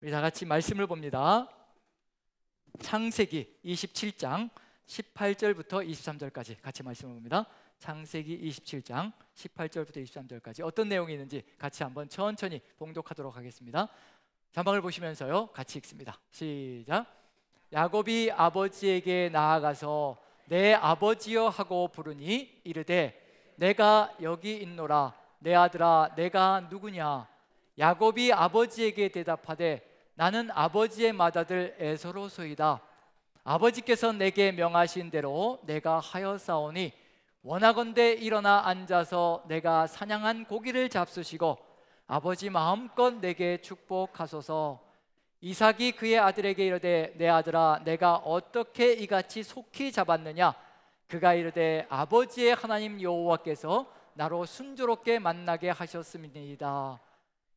우리 다 같이 말씀을 봅니다. 창세기 27장 18절부터 23절까지 같이 말씀을 봅니다. 창세기 27장 18절부터 23절까지 어떤 내용이 있는지 같이 한번 천천히 봉독하도록 하겠습니다. 자막을 보시면서요 같이 읽습니다. 시작. 야곱이 아버지에게 나아가서 내 아버지여 하고 부르니 이르되 내가 여기 있노라. 내 아들아 내가 누구냐. 야곱이 아버지에게 대답하되 나는 아버지의 맏아들 에서로소이다. 아버지께서 내게 명하신 대로 내가 하였사오니 원하건대 일어나 앉아서 내가 사냥한 고기를 잡수시고 아버지 마음껏 내게 축복하소서. 이삭이 그의 아들에게 이르되 내 아들아 내가 어떻게 이같이 속히 잡았느냐. 그가 이르되 아버지의 하나님 여호와께서 나로 순조롭게 만나게 하셨음이니이다.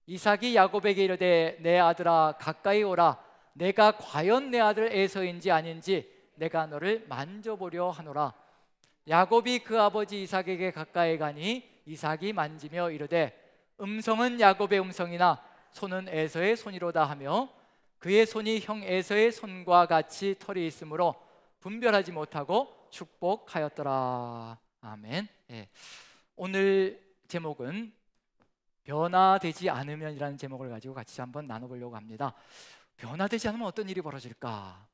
이삭이 야곱에게 이르되 내 아들아 가까이 오라. 내가 과연 내 아들 에서인지 아닌지 내가 너를 만져보려 하노라. 야곱이 그 아버지 이삭에게 가까이 가니 이삭이 만지며 이르되 음성은 야곱의 음성이나 손은 에서의 손이로다 하며 그의 손이 형 에서의 손과 같이 털이 있으므로 분별하지 못하고 축복하였더라. 아멘. 오늘 제목은 변화되지 않으면이라는 제목을 가지고 같이 한번 나눠보려고 합니다. 변화되지 않으면 어떤 일이 벌어질까?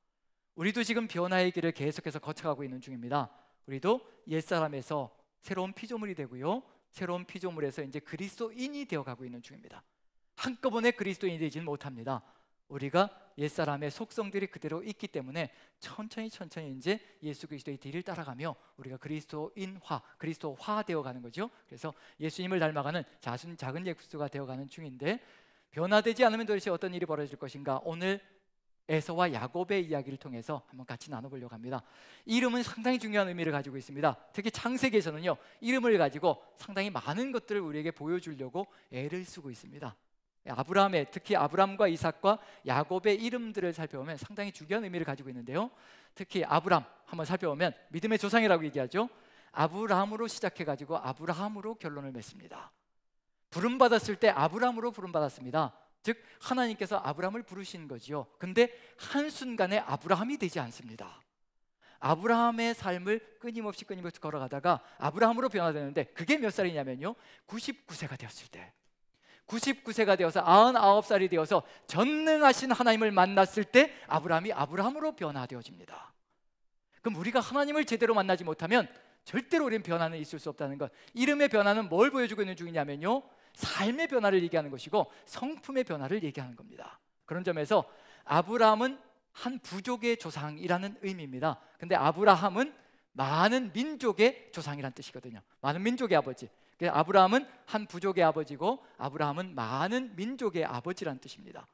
우리도 지금 변화의 길을 계속해서 거쳐가고 있는 중입니다. 우리도 옛사람에서 새로운 피조물이 되고요, 새로운 피조물에서 이제 그리스도인이 되어가고 있는 중입니다. 한꺼번에 그리스도인이 되지는 못합니다. 우리가 옛사람의 속성들이 그대로 있기 때문에 천천히 이제 예수 그리스도의 뒤를 따라가며 우리가 그리스도화 되어가는 거죠. 그래서 예수님을 닮아가는 작은 예수가 되어가는 중인데, 변화되지 않으면 도대체 어떤 일이 벌어질 것인가? 오늘 에서와 야곱의 이야기를 통해서 한번 같이 나눠보려고 합니다. 이름은 상당히 중요한 의미를 가지고 있습니다. 특히 창세기에서는요, 이름을 가지고 상당히 많은 것들을 우리에게 보여주려고 애를 쓰고 있습니다. 특히 아브람과 이삭과 야곱의 이름들을 살펴보면 상당히 중요한 의미를 가지고 있는데요, 특히 아브람 한번 살펴보면 믿음의 조상이라고 얘기하죠. 아브람으로 시작해가지고 아브라함으로 결론을 맺습니다. 부름받았을 때 아브람으로 부름받았습니다. 즉 하나님께서 아브람을 부르신 거지요. 근데 한순간에 아브라함이 되지 않습니다. 아브라함의 삶을 끊임없이 걸어가다가 아브라함으로 변화되는데, 그게 몇 살이냐면요, 99세가 되었을 때, 99세가 되어서 99살이 되어서 전능하신 하나님을 만났을 때 아브라함이 아브라함으로 변화되어집니다. 그럼 우리가 하나님을 제대로 만나지 못하면 절대로 우리는 변화는 있을 수 없다는 것. 이름의 변화는 뭘 보여주고 있는 중이냐면요, 삶의 변화를 얘기하는 것이고 성품의 변화를 얘기하는 겁니다. 그런 점에서 아브라함은 한 부족의 조상이라는 의미입니다. 근데 아브라함은 많은 민족의 조상이라는 뜻이거든요. 많은 민족의 아버지. 아브라함은 한 부족의 아버지고 아브라함은 많은 민족의 아버지라는 뜻입니다.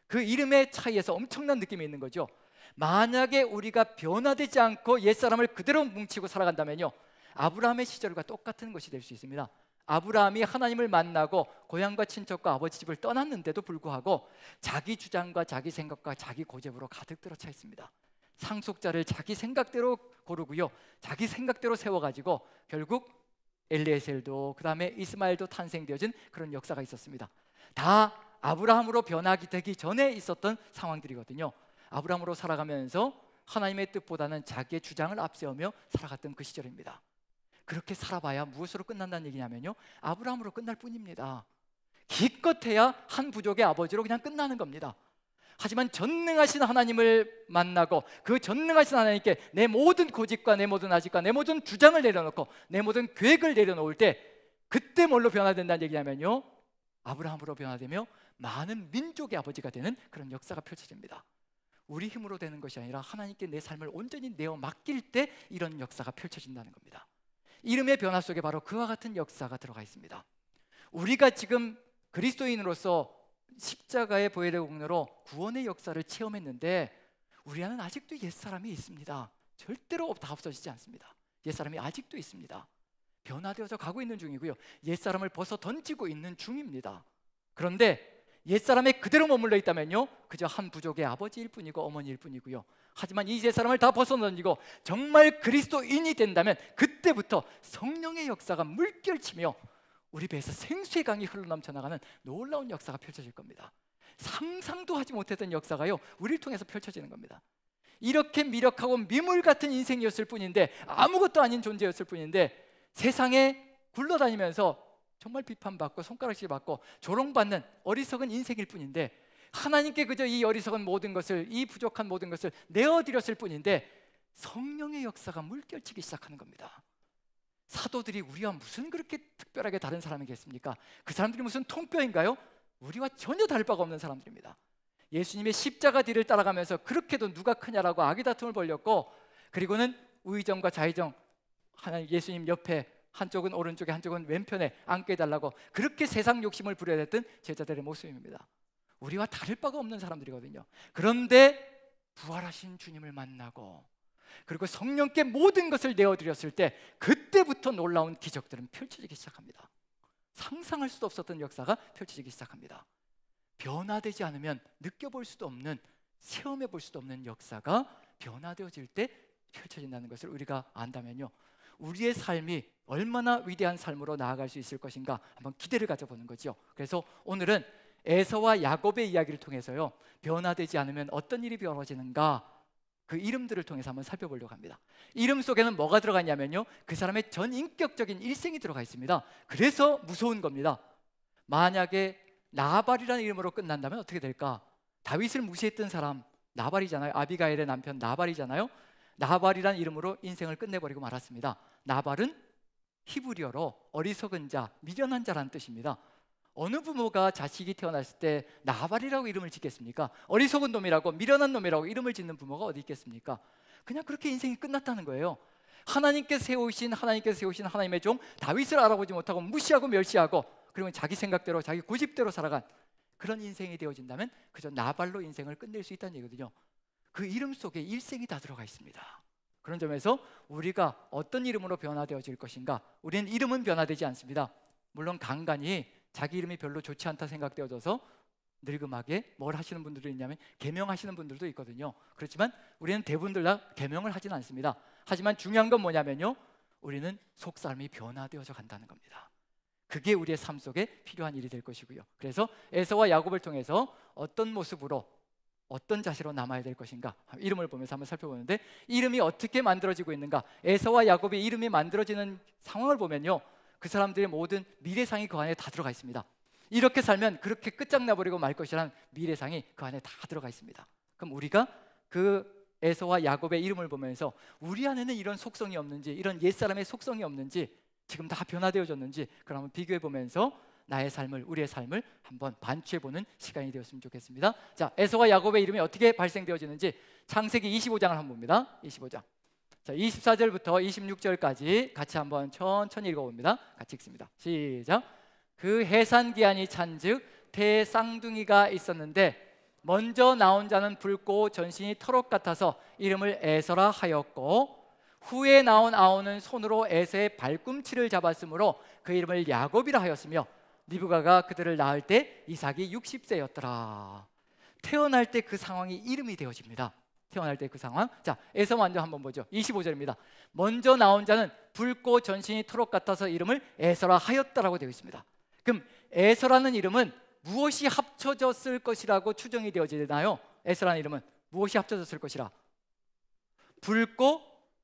그 이름의 차이에서 엄청난 느낌이 있는 거죠. 만약에 우리가 변화되지 않고 옛사람을 그대로 뭉치고 살아간다면요, 아브라함의 시절과 똑같은 것이 될 수 있습니다. 아브라함이 하나님을 만나고 고향과 친척과 아버지 집을 떠났는데도 불구하고 자기 주장과 자기 생각과 자기 고집으로 가득 들어차 있습니다. 상속자를 자기 생각대로 고르고요, 자기 생각대로 세워가지고 결국 엘리에셀도 그 다음에 이스마엘도 탄생되어진 그런 역사가 있었습니다. 다 아브라함으로 변화되기 전에 있었던 상황들이거든요. 아브라함으로 살아가면서 하나님의 뜻보다는 자기의 주장을 앞세우며 살아갔던 그 시절입니다. 그렇게 살아봐야 무엇으로 끝난다는 얘기냐면요, 아브라함으로 끝날 뿐입니다. 기껏해야 한 부족의 아버지로 그냥 끝나는 겁니다. 하지만 전능하신 하나님을 만나고 그 전능하신 하나님께 내 모든 고집과 내 모든 아집과 내 모든 주장을 내려놓고 내 모든 계획을 내려놓을 때, 그때 뭘로 변화된다는 얘기냐면요, 아브라함으로 변화되며 많은 민족의 아버지가 되는 그런 역사가 펼쳐집니다. 우리 힘으로 되는 것이 아니라 하나님께 내 삶을 온전히 내어 맡길 때 이런 역사가 펼쳐진다는 겁니다. 이름의 변화 속에 바로 그와 같은 역사가 들어가 있습니다. 우리가 지금 그리스도인으로서 십자가의 보혈의 공로로 구원의 역사를 체험했는데 우리 안은 아직도 옛사람이 있습니다. 절대로 다 없어지지 않습니다. 옛사람이 아직도 있습니다. 변화되어서 가고 있는 중이고요, 옛사람을 벗어 던지고 있는 중입니다. 그런데 옛사람에 그대로 머물러 있다면요, 그저 한 부족의 아버지일 뿐이고 어머니일 뿐이고요. 하지만 이 옛사람을 다 벗어 던지고 정말 그리스도인이 된다면 그때부터 성령의 역사가 물결치며 우리 배에서 생수의 강이 흘러넘쳐 나가는 놀라운 역사가 펼쳐질 겁니다. 상상도 하지 못했던 역사가요, 우리를 통해서 펼쳐지는 겁니다. 이렇게 미력하고 미물 같은 인생이었을 뿐인데, 아무것도 아닌 존재였을 뿐인데, 세상에 굴러다니면서 정말 비판받고 손가락질 받고 조롱받는 어리석은 인생일 뿐인데, 하나님께 그저 이 어리석은 모든 것을, 이 부족한 모든 것을 내어드렸을 뿐인데, 성령의 역사가 물결치기 시작하는 겁니다. 사도들이 우리와 무슨 그렇게 특별하게 다른 사람이겠습니까? 그 사람들이 무슨 통뼈인가요? 우리와 전혀 다를 바가 없는 사람들입니다. 예수님의 십자가 뒤를 따라가면서 그렇게도 누가 크냐라고 아기다툼을 벌였고, 그리고는 우의정과 좌의정, 하나님 예수님 옆에 한쪽은 오른쪽에 한쪽은 왼편에 앉게 해달라고 그렇게 세상 욕심을 부려댔던 제자들의 모습입니다. 우리와 다를 바가 없는 사람들이거든요. 그런데 부활하신 주님을 만나고, 그리고 성령께 모든 것을 내어드렸을 때, 그때부터 놀라운 기적들은 펼쳐지기 시작합니다. 상상할 수도 없었던 역사가 펼쳐지기 시작합니다. 변화되지 않으면 느껴볼 수도 없는, 체험해 볼 수도 없는 역사가 변화되어질 때 펼쳐진다는 것을 우리가 안다면요, 우리의 삶이 얼마나 위대한 삶으로 나아갈 수 있을 것인가 한번 기대를 가져보는 거죠. 그래서 오늘은 에서와 야곱의 이야기를 통해서요, 변화되지 않으면 어떤 일이 벌어지는가, 그 이름들을 통해서 한번 살펴보려고 합니다. 이름 속에는 뭐가 들어가 있냐면요, 그 사람의 전인격적인 일생이 들어가 있습니다. 그래서 무서운 겁니다. 만약에 나발이라는 이름으로 끝난다면 어떻게 될까? 다윗을 무시했던 사람 나발이잖아요. 아비가일의 남편 나발이잖아요. 나발이라는 이름으로 인생을 끝내버리고 말았습니다. 나발은 히브리어로 어리석은 자, 미련한 자라는 뜻입니다. 어느 부모가 자식이 태어났을 때 나발이라고 이름을 짓겠습니까? 어리석은 놈이라고, 미련한 놈이라고 이름을 짓는 부모가 어디 있겠습니까? 그냥 그렇게 인생이 끝났다는 거예요. 하나님께서 세우신 하나님의 종 다윗을 알아보지 못하고 무시하고 멸시하고, 그리고 자기 생각대로 자기 고집대로 살아간 그런 인생이 되어진다면 그저 나발로 인생을 끝낼 수 있다는 얘기거든요. 그 이름 속에 일생이 다 들어가 있습니다. 그런 점에서 우리가 어떤 이름으로 변화되어질 것인가, 우리는 이름은 변화되지 않습니다. 물론 간간히 자기 이름이 별로 좋지 않다 생각되어져서 늙음하게 뭘 하시는 분들도 있냐면 계명하시는 분들도 있거든요. 그렇지만 우리는 대부분들 다 계명을 하지는 않습니다. 하지만 중요한 건 뭐냐면요, 우리는 속사람이 변화되어져 간다는 겁니다. 그게 우리의 삶 속에 필요한 일이 될 것이고요. 그래서 에서와 야곱을 통해서 어떤 모습으로, 어떤 자세로 남아야 될 것인가, 이름을 보면서 한번 살펴보는데, 이름이 어떻게 만들어지고 있는가, 에서와 야곱의 이름이 만들어지는 상황을 보면요, 그 사람들의 모든 미래상이 그 안에 다 들어가 있습니다. 이렇게 살면 그렇게 끝장나버리고 말 것이라는 미래상이 그 안에 다 들어가 있습니다. 그럼 우리가 그 에서와 야곱의 이름을 보면서 우리 안에는 이런 속성이 없는지, 이런 옛사람의 속성이 없는지, 지금 다 변화되어졌는지, 그걸 한번 비교해 보면서 나의 삶을, 우리의 삶을 한번 반추해 보는 시간이 되었으면 좋겠습니다. 자, 에서와 야곱의 이름이 어떻게 발생되어지는지 창세기 25장을 한번 봅니다. 25장. 자, 24절부터 26절까지 같이 한번 천천히 읽어봅니다. 같이 읽습니다. 시작. 그 해산 기한이 찬즉 태에 쌍둥이가 있었는데, 먼저 나온 자는 붉고 전신이 털옷 같아서 이름을 에서라 하였고, 후에 나온 아우는 손으로 에서의 발꿈치를 잡았으므로 그 이름을 야곱이라 하였으며, 리브가가 그들을 낳을 때 이삭이 60세였더라. 태어날 때 그 상황이 이름이 되어집니다. 태어날 때 그 상황. 자, 에서 먼저 한번 보죠. 25절입니다. 먼저 나온 자는 붉고 전신이 털옷 같아서 이름을 에서라 하였다라고 되어 있습니다. 그럼 에서라는 이름은 무엇이 합쳐졌을 것이라고 추정이 되어지나요? 에서라는 이름은 무엇이 합쳐졌을 것이라? 붉고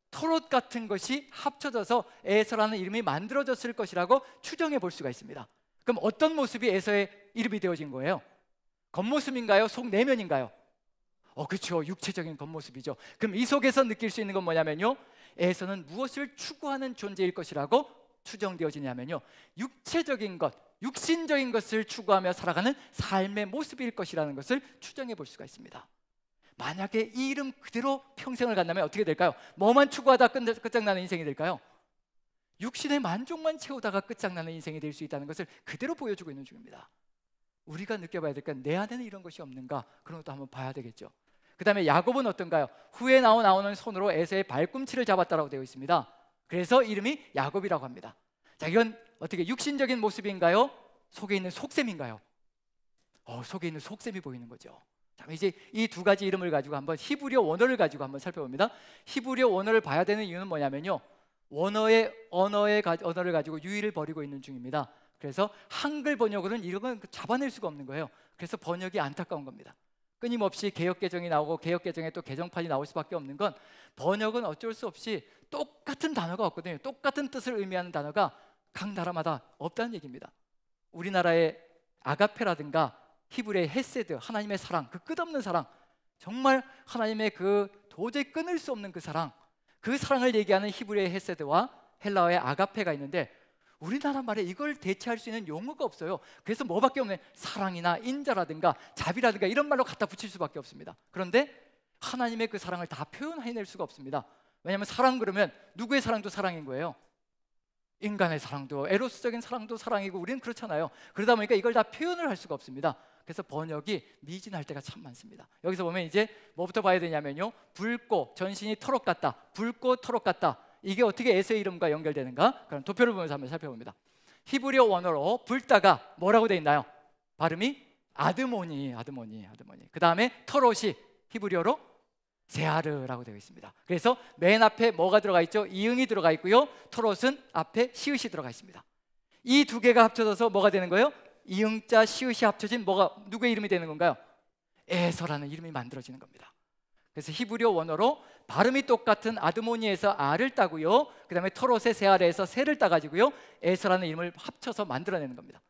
털옷 같은 것이 합쳐져서 에서라는 이름이 만들어졌을 것이라고 추정해 볼 수가 있습니다. 그럼 어떤 모습이 에서의 이름이 되어진 거예요? 겉모습인가요? 속 내면인가요? 그렇죠. 육체적인 겉모습이죠. 그럼 이 속에서 느낄 수 있는 건 뭐냐면요, 에서는 무엇을 추구하는 존재일 것이라고 추정되어지냐면요, 육체적인 것, 육신적인 것을 추구하며 살아가는 삶의 모습일 것이라는 것을 추정해 볼 수가 있습니다. 만약에 이 이름 그대로 평생을 간다면 어떻게 될까요? 뭐만 추구하다 끝장나는 인생이 될까요? 육신의 만족만 채우다가 끝장나는 인생이 될 수 있다는 것을 그대로 보여주고 있는 중입니다. 우리가 느껴봐야 될 건 내 안에는 이런 것이 없는가, 그런 것도 한번 봐야 되겠죠. 그 다음에 야곱은 어떤가요? 후에 나온 아우는 손으로 에서의 발꿈치를 잡았다라고 되어 있습니다. 그래서 이름이 야곱이라고 합니다. 자, 이건 어떻게 육신적인 모습인가요? 속에 있는 속셈인가요? 속에 있는 속셈이 보이는 거죠. 자, 이제 이 두 가지 이름을 가지고 한번 히브리어 원어를 가지고 한번 살펴봅니다. 히브리어 원어를 봐야 되는 이유는 뭐냐면요, 언어를 가지고 유의를 벌이고 있는 중입니다. 그래서 한글 번역으로는 이런 건 잡아낼 수가 없는 거예요. 그래서 번역이 안타까운 겁니다. 끊임없이 개역개정이 나오고 개역개정에 또 개정판이 나올 수밖에 없는 건 번역은 어쩔 수 없이 똑같은 단어가 없거든요. 똑같은 뜻을 의미하는 단어가 각 나라마다 없다는 얘기입니다. 우리나라의 아가페라든가 히브리의 헤세드, 하나님의 사랑, 그 끝없는 사랑, 정말 하나님의 그 도저히 끊을 수 없는 그 사랑을 얘기하는 히브리의 헤세드와 헬라어의 아가페가 있는데 우리나라 말에 이걸 대체할 수 있는 용어가 없어요. 그래서 뭐밖에 없네. 사랑이나 인자라든가 자비라든가 이런 말로 갖다 붙일 수밖에 없습니다. 그런데 하나님의 그 사랑을 다 표현해낼 수가 없습니다. 왜냐하면 사랑 그러면 누구의 사랑도 사랑인 거예요. 인간의 사랑도, 에로스적인 사랑도 사랑이고 우리는 그렇잖아요. 그러다 보니까 이걸 다 표현을 할 수가 없습니다. 그래서 번역이 미진할 때가 참 많습니다. 여기서 보면 이제 뭐부터 봐야 되냐면요, 붉고 전신이 터럭 같다, 붉고 터럭 같다, 이게 어떻게 에서의 이름과 연결되는가? 그럼 도표를 보면서 한번 살펴봅니다. 히브리어 원어로 붉다가 뭐라고 되어 있나요? 발음이 아드모니. 그 다음에 터롯이 히브리어로 세아르라고 되어 있습니다. 그래서 맨 앞에 뭐가 들어가 있죠? 이응이 들어가 있고요, 터롯은 앞에 시읒이 들어가 있습니다. 이 두 개가 합쳐져서 뭐가 되는 거예요? 이응자 시읒이 합쳐진 누구의 이름이 되는 건가요? 에서라는 이름이 만들어지는 겁니다. 그래서 히브리어 원어로 발음이 똑같은 아드모니에서 아를 따고요, 그 다음에 터롯의 세아르에서 세를 따가지고요, 에서라는 이름을 합쳐서 만들어내는 겁니다.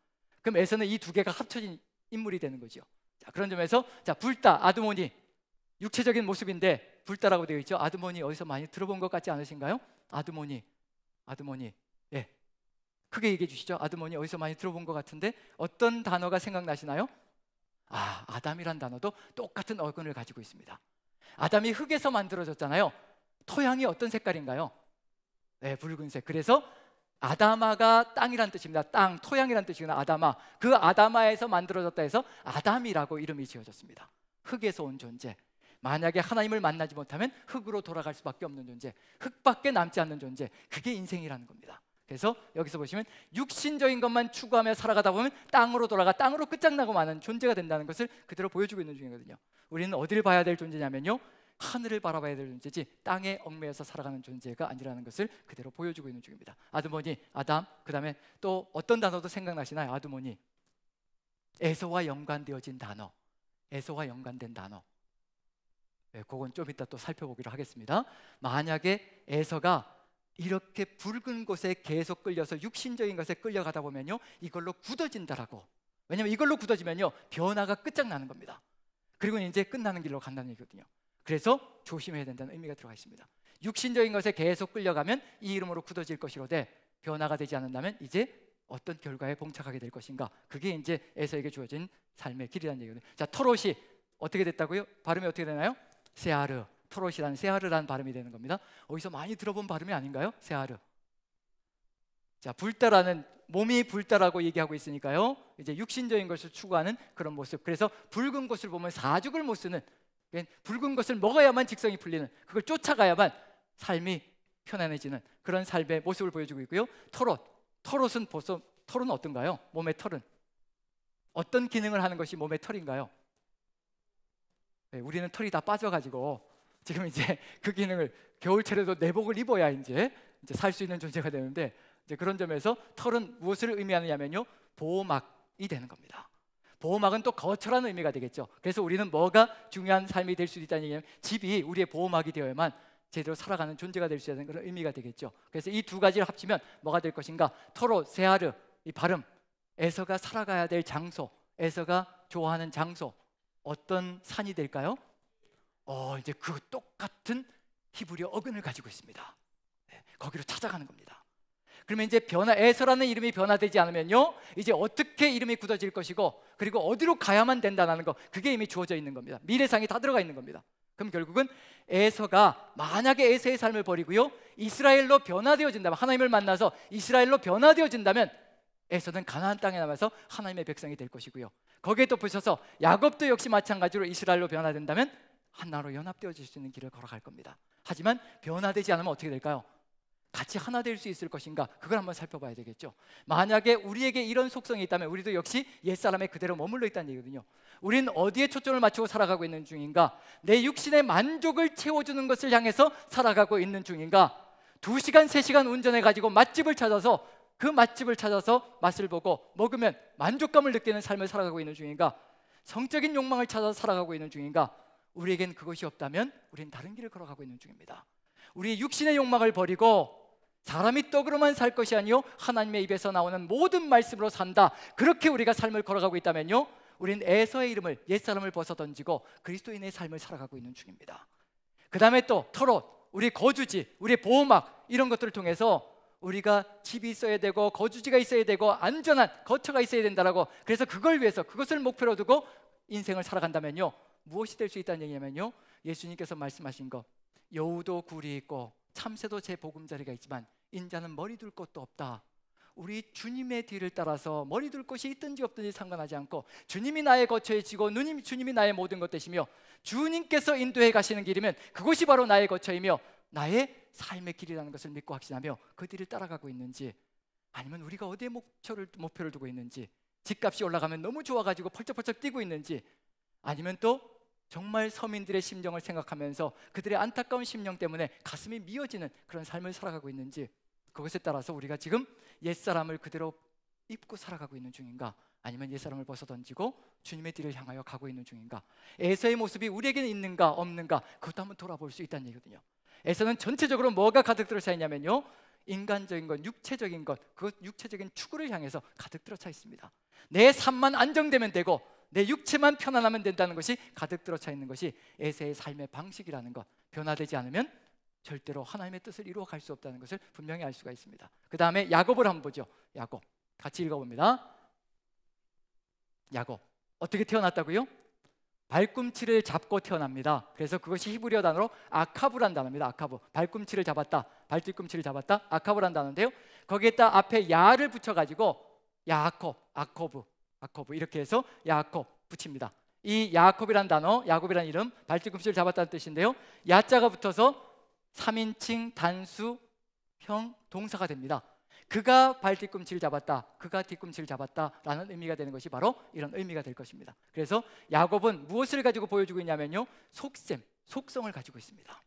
그럼 에서는 이 두 개가 합쳐진 인물이 되는 거죠. 자, 그런 점에서 붉다, 아드모니, 육체적인 모습인데 붉다라고 되어 있죠. 아드모니 어디서 많이 들어본 것 같지 않으신가요? 아드모니, 예, 크게 얘기해 주시죠. 아드모니 어디서 많이 들어본 것 같은데 어떤 단어가 생각나시나요? 아담이란 단어도 똑같은 어근을 가지고 있습니다. 아담이 흙에서 만들어졌잖아요. 토양이 어떤 색깔인가요? 네, 붉은색. 그래서 아다마가 땅이란 뜻입니다. 땅, 토양이란 뜻이구나. 아다마. 그 아다마에서 만들어졌다 해서 아담이라고 이름이 지어졌습니다. 흙에서 온 존재. 만약에 하나님을 만나지 못하면 흙으로 돌아갈 수밖에 없는 존재, 흙밖에 남지 않는 존재, 그게 인생이라는 겁니다. 그래서 여기서 보시면 육신적인 것만 추구하며 살아가다 보면 땅으로 돌아가 땅으로 끝장나고 마는 존재가 된다는 것을 그대로 보여주고 있는 중이거든요. 우리는 어디를 봐야 될 존재냐면요, 하늘을 바라봐야 될 존재지 땅에 얽매여서 살아가는 존재가 아니라는 것을 그대로 보여주고 있는 중입니다. 아드모니, 아담, 그 다음에 또 어떤 단어도 생각나시나요? 아드모니, 에서와 연관되어진 단어, 에서와 연관된 단어. 네, 그건 좀 이따 또 살펴보기로 하겠습니다. 만약에 에서가 이렇게 붉은 곳에 계속 끌려서 육신적인 것에 끌려가다 보면요, 이걸로 굳어진다라고. 왜냐하면 이걸로 굳어지면요, 변화가 끝장나는 겁니다. 그리고 이제 끝나는 길로 간다는 얘기거든요. 그래서 조심해야 된다는 의미가 들어가 있습니다. 육신적인 것에 계속 끌려가면 이 이름으로 굳어질 것이로되 변화가 되지 않는다면 이제 어떤 결과에 봉착하게 될 것인가, 그게 이제 에서에게 주어진 삶의 길이라는 얘기거든요. 자, 터롯이 어떻게 됐다고요? 발음이 어떻게 되나요? 세아르. 토롯이라는 세아르라는 발음이 되는 겁니다. 어디서 많이 들어본 발음이 아닌가요? 세아르. 자, 붉다라는, 몸이 붉다라고 얘기하고 있으니까요, 이제 육신적인 것을 추구하는 그런 모습. 그래서 붉은 것을 보면 사죽을 못 쓰는, 붉은 것을 먹어야만 직성이 풀리는, 그걸 쫓아가야만 삶이 편안해지는 그런 삶의 모습을 보여주고 있고요. 토롯은 벌써, 털은 어떤가요? 몸의 털은 어떤 기능을 하는 것이 몸의 털인가요? 네, 우리는 털이 다 빠져가지고 지금 이제 그 기능을, 겨울철에도 내복을 입어야 이제 살 수 있는 존재가 되는데, 이제 그런 점에서 털은 무엇을 의미하느냐면요, 보호막이 되는 겁니다. 보호막은 또 거처라는 의미가 되겠죠. 그래서 우리는 뭐가 중요한 삶이 될 수 있다는 얘기냐면 집이 우리의 보호막이 되어야만 제대로 살아가는 존재가 될 수 있는 그런 의미가 되겠죠. 그래서 이 두 가지를 합치면 뭐가 될 것인가? 토롯, 세아르, 이 발음, 에서가 살아가야 될 장소, 에서가 좋아하는 장소, 어떤 산이 될까요? 이제 그 똑같은 히브리어 어근을 가지고 있습니다. 네, 거기로 찾아가는 겁니다. 그러면 이제 에서라는 이름이 변화되지 않으면요, 이제 어떻게 이름이 굳어질 것이고, 그리고 어디로 가야만 된다는 거, 그게 이미 주어져 있는 겁니다. 미래상이 다 들어가 있는 겁니다. 그럼 결국은 에서가, 만약에 에서의 삶을 버리고요, 이스라엘로 변화되어진다면, 하나님을 만나서 이스라엘로 변화되어진다면 에서는 가나안 땅에 남아서 하나님의 백성이 될 것이고요, 거기에 또 붙여서 야곱도 역시 마찬가지로 이스라엘로 변화된다면 하나로 연합되어질 수 있는 길을 걸어갈 겁니다. 하지만 변화되지 않으면 어떻게 될까요? 같이 하나 될 수 있을 것인가, 그걸 한번 살펴봐야 되겠죠. 만약에 우리에게 이런 속성이 있다면 우리도 역시 옛사람의 그대로 머물러 있다는 얘기거든요. 우리는 어디에 초점을 맞추고 살아가고 있는 중인가? 내 육신의 만족을 채워주는 것을 향해서 살아가고 있는 중인가? 2시간, 3시간 운전해가지고 맛집을 찾아서, 그 맛집을 찾아서 맛을 보고 먹으면 만족감을 느끼는 삶을 살아가고 있는 중인가? 성적인 욕망을 찾아 살아가고 있는 중인가? 우리에겐 그것이 없다면 우리는 다른 길을 걸어가고 있는 중입니다. 우리 육신의 욕망을 버리고 사람이 떡으로만 살 것이 아니요 하나님의 입에서 나오는 모든 말씀으로 산다, 그렇게 우리가 삶을 걸어가고 있다면요, 우리는 에서의 이름을, 옛사람을 벗어던지고 그리스도인의 삶을 살아가고 있는 중입니다. 그 다음에 또 터롯, 우리 거주지, 우리 보호막, 이런 것들을 통해서 우리가 집이 있어야 되고 거주지가 있어야 되고 안전한 거처가 있어야 된다라고, 그래서 그걸 위해서 그것을 목표로 두고 인생을 살아간다면요, 무엇이 될 수 있다는 얘기냐면요, 예수님께서 말씀하신 것, 여우도 굴이 있고 참새도 제 보금자리가 있지만 인자는 머리 둘 곳도 없다. 우리 주님의 뒤를 따라서 머리 둘 곳이 있든지 없든지 상관하지 않고 주님이 나의 거처이시고 주님이 나의 모든 것 되시며 주님께서 인도해 가시는 길이면 그곳이 바로 나의 거처이며 나의 삶의 길이라는 것을 믿고 확신하며 그 뒤를 따라가고 있는지, 아니면 우리가 어디에 목표를 두고 있는지, 집값이 올라가면 너무 좋아가지고 펄쩍펄쩍 뛰고 있는지, 아니면 또 정말 서민들의 심정을 생각하면서 그들의 안타까운 심령 때문에 가슴이 미어지는 그런 삶을 살아가고 있는지, 그것에 따라서 우리가 지금 옛사람을 그대로 입고 살아가고 있는 중인가, 아니면 옛사람을 벗어던지고 주님의 뒤를 향하여 가고 있는 중인가. 에서의 모습이 우리에게는 있는가 없는가, 그것도 한번 돌아볼 수 있다는 얘기거든요. 에서는 전체적으로 뭐가 가득 들어차 있냐면요, 인간적인 것, 육체적인 것, 그 육체적인 추구를 향해서 가득 들어차 있습니다. 내 삶만 안정되면 되고 내 육체만 편안하면 된다는 것이 가득 들어차 있는 것이 에서의 삶의 방식이라는 것, 변화되지 않으면 절대로 하나님의 뜻을 이루어 갈 수 없다는 것을 분명히 알 수가 있습니다. 그 다음에 야곱을 한번 보죠. 야곱, 같이 읽어봅니다. 야곱, 어떻게 태어났다고요? 발꿈치를 잡고 태어납니다. 그래서 그것이 히브리어 단어로 아카브란 단어입니다. 아카브, 발꿈치를 잡았다, 발뒤꿈치를 잡았다, 아카브란 단어인데요, 거기에다 앞에 야를 붙여가지고 야곱, 아코브 이렇게 해서 야곱 붙입니다. 이 야곱이란 단어, 야곱이란 이름, 발뒤꿈치를 잡았다는 뜻인데요, 야자가 붙어서 3인칭 단수형 동사가 됩니다. 그가 발뒤꿈치를 잡았다, 그가 뒤꿈치를 잡았다라는 의미가 되는 것이 바로 이런 의미가 될 것입니다. 그래서 야곱은 무엇을 가지고 보여주고 있냐면요, 속성을 가지고 있습니다.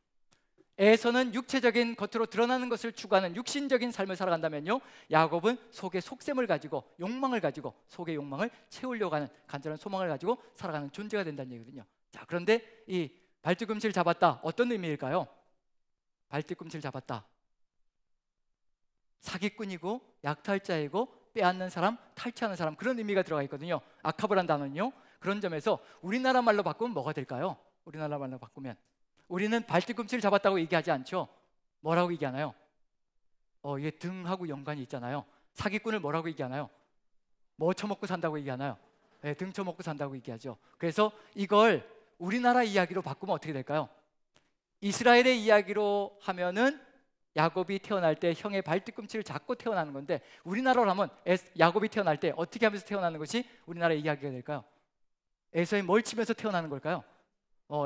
에서는 육체적인 겉으로 드러나는 것을 추구하는 육신적인 삶을 살아간다면요, 야곱은 속의 속셈을 가지고, 욕망을 가지고, 속의 욕망을 채우려고 하는 간절한 소망을 가지고 살아가는 존재가 된다는 얘기거든요. 자, 그런데 이 발뒤꿈치를 잡았다, 어떤 의미일까요? 발뒤꿈치를 잡았다, 사기꾼이고 약탈자이고 빼앗는 사람, 탈취하는 사람, 그런 의미가 들어가 있거든요. 아카브란 단어는요. 그런 점에서 우리나라 말로 바꾸면 뭐가 될까요? 우리나라 말로 바꾸면 우리는 발뒤꿈치를 잡았다고 얘기하지 않죠. 뭐라고 얘기하나요? 이게 등하고 연관이 있잖아요. 사기꾼을 뭐라고 얘기하나요? 뭐 처먹고 산다고 얘기하나요? 네, 등 처먹고 산다고 얘기하죠. 그래서 이걸 우리나라 이야기로 바꾸면 어떻게 될까요? 이스라엘의 이야기로 하면은 야곱이 태어날 때 형의 발뒤꿈치를 잡고 태어나는 건데, 우리나라로 하면 야곱이 태어날 때 어떻게 하면서 태어나는 것이 우리나라의 이야기가 될까요? 에서의 뭘 치면서 태어나는 걸까요?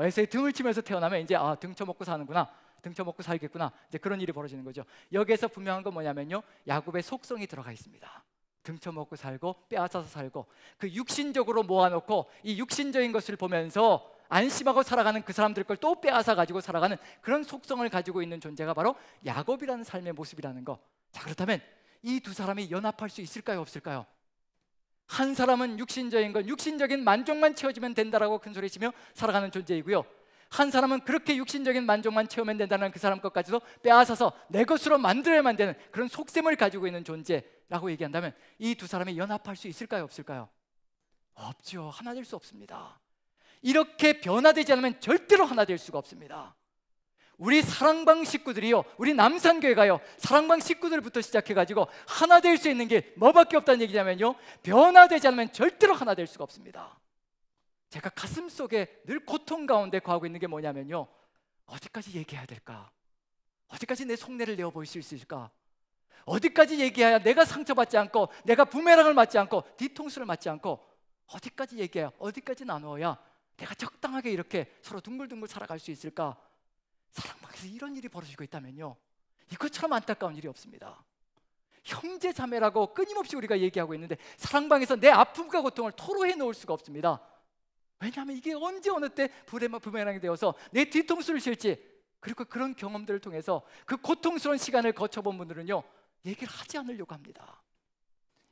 에서의 등을 치면서 태어나면 이제 등 쳐먹고 사는구나, 등 쳐먹고 살겠구나, 이제 그런 일이 벌어지는 거죠. 여기에서 분명한 건 뭐냐면요, 야곱의 속성이 들어가 있습니다. 등 쳐먹고 살고 빼앗아서 살고, 그 육신적으로 모아놓고 이 육신적인 것을 보면서 안심하고 살아가는 그 사람들 걸 또 빼앗아 가지고 살아가는 그런 속성을 가지고 있는 존재가 바로 야곱이라는 삶의 모습이라는 거. 자, 그렇다면 이 두 사람이 연합할 수 있을까요, 없을까요? 한 사람은 육신적인 것, 육신적인 만족만 채워지면 된다라고 큰 소리치며 살아가는 존재이고요, 한 사람은 그렇게 육신적인 만족만 채우면 된다는 그 사람 것까지도 빼앗아서 내 것으로 만들어야만 되는 그런 속셈을 가지고 있는 존재라고 얘기한다면 이 두 사람이 연합할 수 있을까요, 없을까요? 없죠. 하나 될 수 없습니다. 이렇게 변화되지 않으면 절대로 하나 될 수가 없습니다. 우리 사랑방 식구들이요, 우리 남산교회가요, 사랑방 식구들부터 시작해가지고 하나 될 수 있는 게 뭐밖에 없다는 얘기냐면요, 변화되지 않으면 절대로 하나 될 수가 없습니다. 제가 가슴 속에 늘 고통 가운데 거하고 있는 게 뭐냐면요, 어디까지 얘기해야 될까? 어디까지 내 속내를 내어 보일 수 있을까? 어디까지 얘기해야 내가 상처받지 않고, 내가 부메랑을 맞지 않고, 뒤통수를 맞지 않고, 어디까지 얘기해야, 어디까지 나누어야 내가 적당하게 이렇게 서로 둥글둥글 살아갈 수 있을까? 사랑방에서 이런 일이 벌어지고 있다면요, 이것처럼 안타까운 일이 없습니다. 형제 자매라고 끊임없이 우리가 얘기하고 있는데 사랑방에서 내 아픔과 고통을 토로해 놓을 수가 없습니다. 왜냐하면 이게 언제 어느 때 부메랑이 되어서 내 뒤통수를 실지, 그리고 그런 경험들을 통해서 그 고통스러운 시간을 거쳐본 분들은요, 얘기를 하지 않으려고 합니다.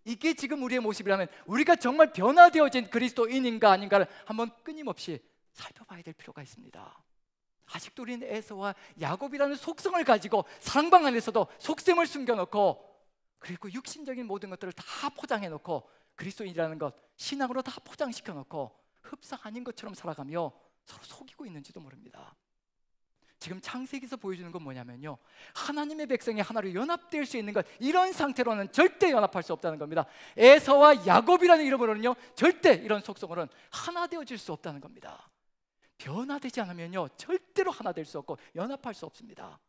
이게 지금 우리의 모습이라면 우리가 정말 변화되어진 그리스도인인가 아닌가를 한번 끊임없이 살펴봐야 될 필요가 있습니다. 아직도 우리는 에서와 야곱이라는 속성을 가지고 사랑방 안에서도 속셈을 숨겨놓고, 그리고 육신적인 모든 것들을 다 포장해놓고 그리스도인이라는 것 신앙으로 다 포장시켜놓고 흡사 아닌 것처럼 살아가며 서로 속이고 있는지도 모릅니다. 지금 창세기에서 보여주는 건 뭐냐면요, 하나님의 백성이 하나로 연합될 수 있는 것, 이런 상태로는 절대 연합할 수 없다는 겁니다. 에서와 야곱이라는 이름으로는요 절대 이런 속성으로는 하나 되어질 수 없다는 겁니다. 변화되지 않으면요 절대로 하나 될 수 없고 연합할 수 없습니다.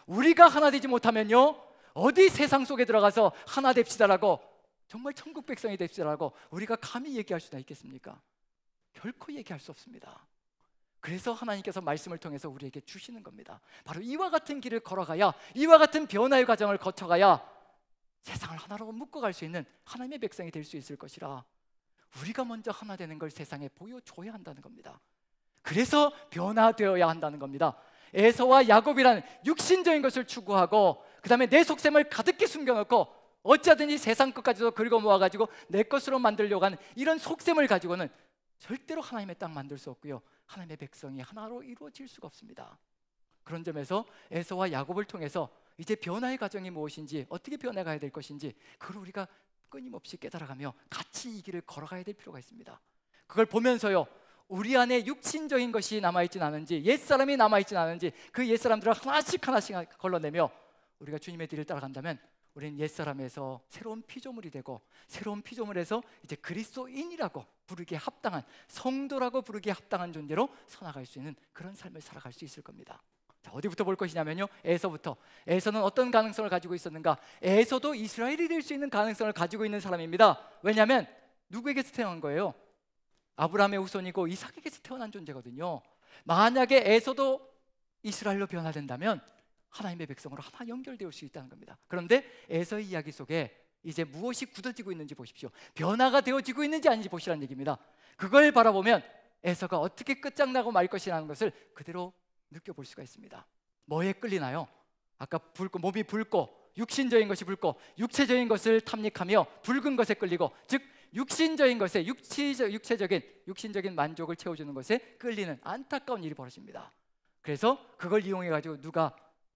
우리가 하나 되지 못하면요, 어디 세상 속에 들어가서 하나 됩시다라고, 정말 천국 백성이 됩시다라고 우리가 감히 얘기할 수나 있겠습니까? 결코 얘기할 수 없습니다. 그래서 하나님께서 말씀을 통해서 우리에게 주시는 겁니다. 바로 이와 같은 길을 걸어가야, 이와 같은 변화의 과정을 거쳐가야 세상을 하나로 묶어갈 수 있는 하나님의 백성이 될 수 있을 것이라, 우리가 먼저 하나 되는 걸 세상에 보여줘야 한다는 겁니다. 그래서 변화되어야 한다는 겁니다. 에서와 야곱이라는 육신적인 것을 추구하고 그 다음에 내 속셈을 가득히 숨겨놓고 어찌하든지 세상 것까지도 긁어 모아가지고 내 것으로 만들려고 하는 이런 속셈을 가지고는 절대로 하나님의 땅 만들 수 없고요, 하나님의 백성이 하나로 이루어질 수가 없습니다. 그런 점에서 에서와 야곱을 통해서 이제 변화의 과정이 무엇인지, 어떻게 변해가야 될 것인지, 그걸 우리가 끊임없이 깨달아가며 같이 이 길을 걸어가야 될 필요가 있습니다. 그걸 보면서요, 우리 안에 육신적인 것이 남아있진 않은지, 옛사람이 남아있진 않은지 그 옛사람들을 하나씩 걸러내며 우리가 주님의 뒤를 따라간다면 우리는 옛사람에서 새로운 피조물이 되고, 새로운 피조물에서 이제 그리스도인이라고 부르기에 합당한, 성도라고 부르기에 합당한 존재로 서나갈 수 있는 그런 삶을 살아갈 수 있을 겁니다. 자, 어디부터 볼 것이냐면요, 에서부터. 에서는 어떤 가능성을 가지고 있었는가? 에서도 이스라엘이 될 수 있는 가능성을 가지고 있는 사람입니다. 왜냐하면 누구에게서 태어난 거예요? 아브라함의 후손이고 이삭에게서 태어난 존재거든요. 만약에 에서도 이스라엘로 변화된다면 하나님의 백성으로 하나 연결되어 수 있다는 겁니다. 그런데 에서의 이야기 속에 이제 무엇이 굳어지고 있는지 보십시오. 변화가 되어지고 있는지 아닌지 보시라는 얘기입니다. 그걸 바라보면 에서가 어떻게 끝장나고 말 것이라는 것을 그대로 느껴볼 수가 있습니다. 뭐에 끌리나요? 아까 몸이 붉고 육신적인 것이 붉고 육체적인 것을 탐닉하며 붉은 것에 끌리고, 즉 육신적인 것에 육신적인 만족을 채워주는 것에 끌리는 안타까운 일이 벌어집니다. 그래서 그걸 이용해 가지고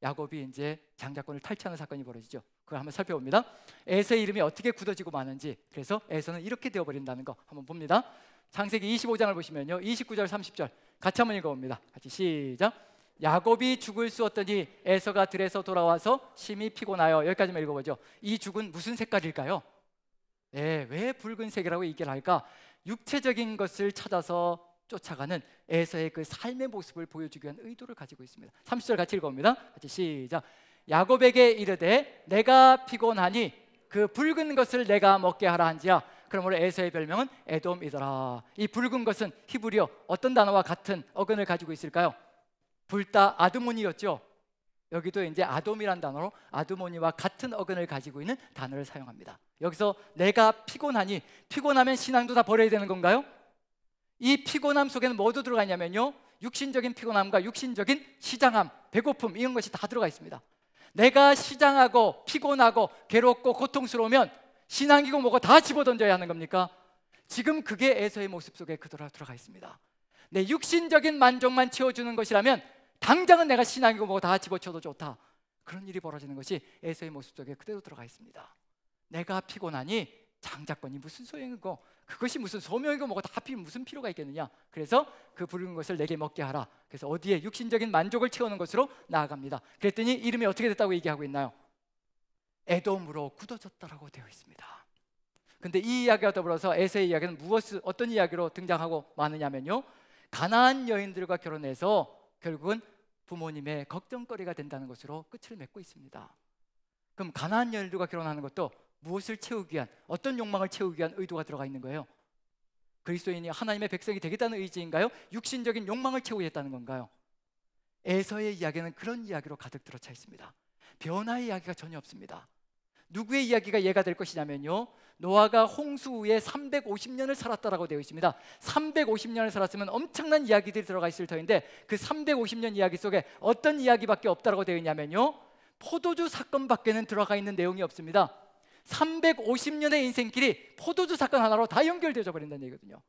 야곱이 이제 장자권을 탈취하는 사건이 벌어지죠. 그걸 한번 살펴봅니다. 에서의 이름이 어떻게 굳어지고 마는지, 그래서 에서는 이렇게 되어버린다는 거 한번 봅니다. 창세기 25장을 보시면요, 29절 30절 같이 한번 읽어봅니다. 같이 시작. 야곱이 죽을 쑤었더니 에서가 들에서 돌아와서 심히 피곤하여, 여기까지만 읽어보죠. 이 죽은 무슨 색깔일까요? 왜 붉은색이라고 얘기를 할까? 육체적인 것을 찾아서 쫓아가는 에서의 그 삶의 모습을 보여주기 위한 의도를 가지고 있습니다. 30절 같이 읽어봅니다. 같이 시작. 야곱에게 이르되 내가 피곤하니 그 붉은 것을 내가 먹게 하라 한지라. 그러므로 에서의 별명은 에돔이더라. 이 붉은 것은 히브리어 어떤 단어와 같은 어근을 가지고 있을까요? 불다 아드모니였죠. 여기도 이제 아돔이란 단어로 아드모니와 같은 어근을 가지고 있는 단어를 사용합니다. 여기서 내가 피곤하니, 피곤하면 신앙도 다 버려야 되는 건가요? 이 피곤함 속에는 뭐도 들어가 있냐면요, 육신적인 피곤함과 육신적인 시장함, 배고픔, 이런 것이 다 들어가 있습니다. 내가 시장하고 피곤하고 괴롭고 고통스러우면 신앙이고 뭐고 다 집어던져야 하는 겁니까? 지금 그게 에서의 모습 속에 그대로 들어가 있습니다. 내 육신적인 만족만 채워주는 것이라면 당장은 내가 신앙이고 뭐고 다 집어쳐도 좋다, 그런 일이 벌어지는 것이 에서의 모습 속에 그대로 들어가 있습니다. 내가 피곤하니 장자권이 무슨 소용이고 그것이 무슨 소명이고 뭐고 다 무슨 필요가 있겠느냐. 그래서 그 붉은 것을 내게 먹게 하라. 그래서 어디에 육신적인 만족을 채우는 것으로 나아갑니다. 그랬더니 이름이 어떻게 됐다고 얘기하고 있나요? 에돔으로 굳어졌다라고 되어 있습니다. 근데 이 이야기와 더불어서 에서의 이야기는 어떤 이야기로 등장하고 마느냐면요, 가나안 여인들과 결혼해서 결국은 부모님의 걱정거리가 된다는 것으로 끝을 맺고 있습니다. 그럼 가나안 여인들과 결혼하는 것도 무엇을 채우기 위한, 어떤 욕망을 채우기 위한 의도가 들어가 있는 거예요? 그리스도인이 하나님의 백성이 되겠다는 의지인가요? 육신적인 욕망을 채우겠다는 건가요? 에서의 이야기는 그런 이야기로 가득 들어차 있습니다. 변화의 이야기가 전혀 없습니다. 누구의 이야기가 예가 될 것이냐면요, 노아가 홍수 후에 350년을 살았다라고 되어 있습니다. 350년을 살았으면 엄청난 이야기들이 들어가 있을 터인데 그 350년 이야기 속에 어떤 이야기밖에 없다라고 되어 있냐면요, 포도주 사건밖에는 들어가 있는 내용이 없습니다. 350년의 인생길이 포도주 사건 하나로 다 연결되어 버린다는 얘기거든요.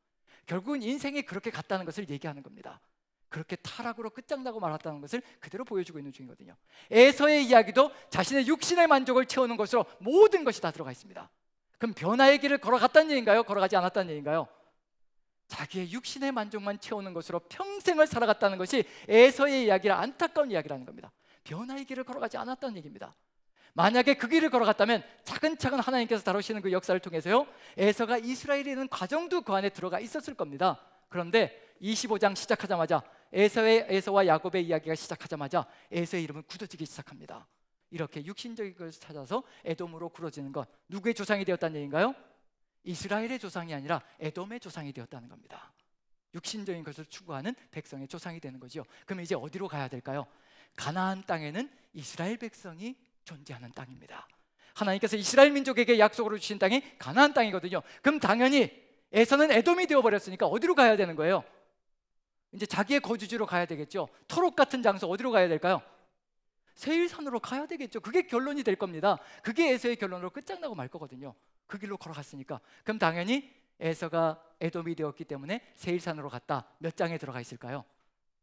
결국은 인생이 그렇게 갔다는 것을 얘기하는 겁니다. 그렇게 타락으로 끝장나고 말았다는 것을 그대로 보여주고 있는 중이거든요. 에서의 이야기도 자신의 육신의 만족을 채우는 것으로 모든 것이 다 들어가 있습니다. 그럼 변화의 길을 걸어갔다는 얘기인가요? 걸어가지 않았다는 얘기인가요? 자기의 육신의 만족만 채우는 것으로 평생을 살아갔다는 것이 에서의 이야기라 안타까운 이야기라는 겁니다. 변화의 길을 걸어가지 않았다는 얘기입니다. 만약에 그 길을 걸어갔다면 차근차근 하나님께서 다루시는 그 역사를 통해서요, 에서가 이스라엘에 있는 과정도 그 안에 들어가 있었을 겁니다. 그런데 25장 시작하자마자 에서와 야곱의 이야기가 시작하자마자 에서의 이름은 굳어지기 시작합니다. 이렇게 육신적인 것을 찾아서 에돔으로 굳어지는 것, 누구의 조상이 되었다는 얘기인가요? 이스라엘의 조상이 아니라 에돔의 조상이 되었다는 겁니다. 육신적인 것을 추구하는 백성의 조상이 되는 거죠. 그럼 이제 어디로 가야 될까요? 가나안 땅에는 이스라엘 백성이 존재하는 땅입니다. 하나님께서 이스라엘 민족에게 약속으로 주신 땅이 가나안 땅이거든요. 그럼 당연히 에서는 에돔이 되어버렸으니까 어디로 가야 되는 거예요? 이제 자기의 거주지로 가야 되겠죠. 토록 같은 장소 어디로 가야 될까요? 세일산으로 가야 되겠죠. 그게 결론이 될 겁니다. 그게 에서의 결론으로 끝장나고 말 거거든요. 그 길로 걸어갔으니까. 그럼 당연히 에서가 에돔이 되었기 때문에 세일산으로 갔다. 몇 장에 들어가 있을까요?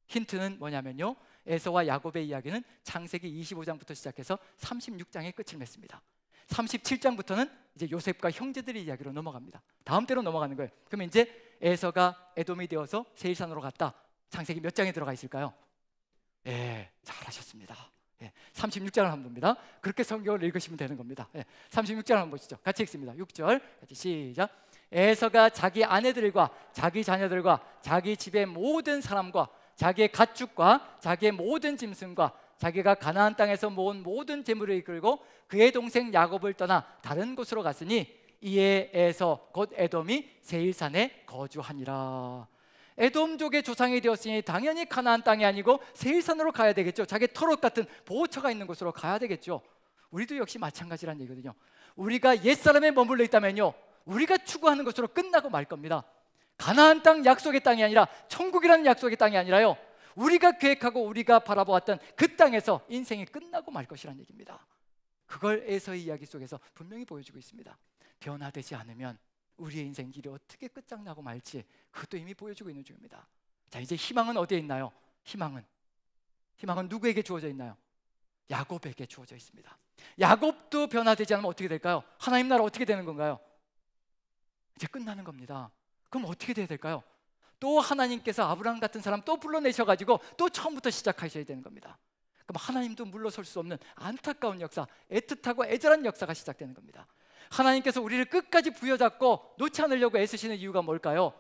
힌트는 뭐냐면요, 에서와 야곱의 이야기는 창세기 25장부터 시작해서 36장에 끝을 맺습니다. 37장부터는 이제 요셉과 형제들의 이야기로 넘어갑니다. 다음 때로 넘어가는 거예요. 그러면 이제 에서가 에돔이 되어서 세일산으로 갔다. 창세기 몇 장에 들어가 있을까요? 예, 잘하셨습니다. 36장을 한번 봅니다. 그렇게 성경을 읽으시면 되는 겁니다. 36장을 한번 보시죠. 같이 읽습니다. 6절 같이 시작. 에서가 자기 아내들과 자기 자녀들과 자기 집의 모든 사람과 자기의 가축과 자기의 모든 짐승과 자기가 가나안 땅에서 모은 모든 재물을 이끌고 그의 동생 야곱을 떠나 다른 곳으로 갔으니 이에 에서 곧 에돔이 세일산에 거주하니라. 에돔족의 조상이 되었으니 당연히 가나안 땅이 아니고 세일산으로 가야 되겠죠. 자기 터롯 같은 보호처가 있는 곳으로 가야 되겠죠. 우리도 역시 마찬가지란 얘기거든요. 우리가 옛사람에 머물러 있다면요, 우리가 추구하는 것으로 끝나고 말 겁니다. 가나안 땅 약속의 땅이 아니라 천국이라는 약속의 땅이 아니라요, 우리가 계획하고 우리가 바라보았던 그 땅에서 인생이 끝나고 말 것이라는 얘기입니다. 그걸 에서의 이야기 속에서 분명히 보여주고 있습니다. 변화되지 않으면 우리의 인생 길이 어떻게 끝장나고 말지 그것도 이미 보여주고 있는 중입니다. 자, 이제 희망은 어디에 있나요? 희망은 누구에게 주어져 있나요? 야곱에게 주어져 있습니다. 야곱도 변화되지 않으면 어떻게 될까요? 하나님 나라 어떻게 되는 건가요? 이제 끝나는 겁니다. 그럼 어떻게 돼야 될까요? 또 하나님께서 아브라함 같은 사람 또 불러내셔가지고 또 처음부터 시작하셔야 되는 겁니다. 그럼 하나님도 물러설 수 없는 안타까운 역사, 애틋하고 애절한 역사가 시작되는 겁니다. 하나님께서 우리를 끝까지 부여잡고 놓지 않으려고 애쓰시는 이유가 뭘까요?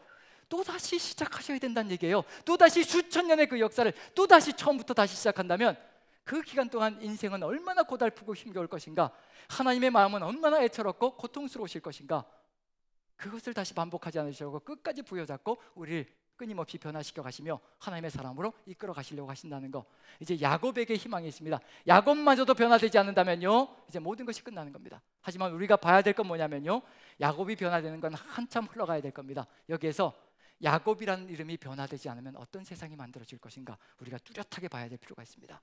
또다시 시작하셔야 된다는 얘기예요. 또다시 수천 년의 그 역사를 또다시 처음부터 다시 시작한다면 그 기간 동안 인생은 얼마나 고달프고 힘겨울 것인가, 하나님의 마음은 얼마나 애처롭고 고통스러우실 것인가, 그것을 다시 반복하지 않으시려고 끝까지 부여잡고 우리를 끊임없이 변화시켜 가시며 하나님의 사람으로 이끌어 가시려고 하신다는 거. 이제 야곱에게 희망이 있습니다. 야곱마저도 변화되지 않는다면요, 이제 모든 것이 끝나는 겁니다. 하지만 우리가 봐야 될 건 뭐냐면요, 야곱이 변화되는 건 한참 흘러가야 될 겁니다. 여기에서 야곱이라는 이름이 변화되지 않으면 어떤 세상이 만들어질 것인가 우리가 뚜렷하게 봐야 될 필요가 있습니다.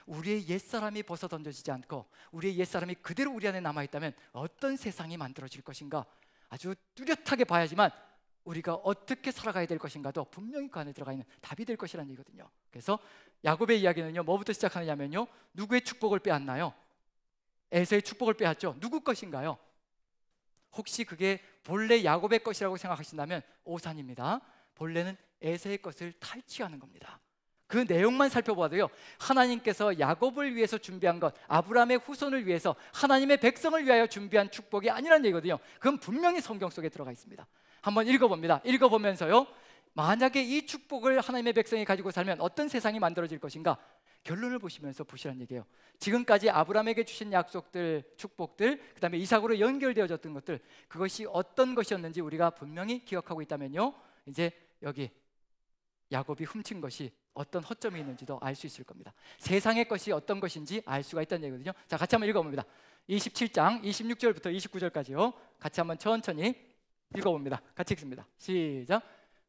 우리의 옛사람이 벗어던져지지 않고 우리의 옛사람이 그대로 우리 안에 남아있다면 어떤 세상이 만들어질 것인가 아주 뚜렷하게 봐야지만 우리가 어떻게 살아가야 될 것인가도 분명히 그 안에 들어가 있는 답이 될 것이라는 얘기거든요. 그래서 야곱의 이야기는요, 뭐부터 시작하느냐면요, 누구의 축복을 빼앗나요? 에서의 축복을 빼앗죠. 누구 것인가요? 혹시 그게 본래 야곱의 것이라고 생각하신다면 오산입니다. 본래는 에서의 것을 탈취하는 겁니다. 그 내용만 살펴봐도요, 하나님께서 야곱을 위해서 준비한 것, 아브라함의 후손을 위해서 하나님의 백성을 위하여 준비한 축복이 아니라는 얘기거든요. 그건 분명히 성경 속에 들어가 있습니다. 한번 읽어봅니다. 읽어보면서요, 만약에 이 축복을 하나님의 백성이 가지고 살면 어떤 세상이 만들어질 것인가, 결론을 보시면서 보시라는 얘기예요. 지금까지 아브라함에게 주신 약속들, 축복들, 그 다음에 이삭으로 연결되어졌던 것들, 그것이 어떤 것이었는지 우리가 분명히 기억하고 있다면요, 이제 여기 야곱이 훔친 것이 어떤 허점이 있는지도 알 수 있을 겁니다. 세상의 것이 어떤 것인지 알 수가 있다는 얘기거든요. 자, 같이 한번 읽어봅니다. 27장 26절부터 29절까지요. 같이 한번 천천히 읽어봅니다. 같이 읽습니다. 시작.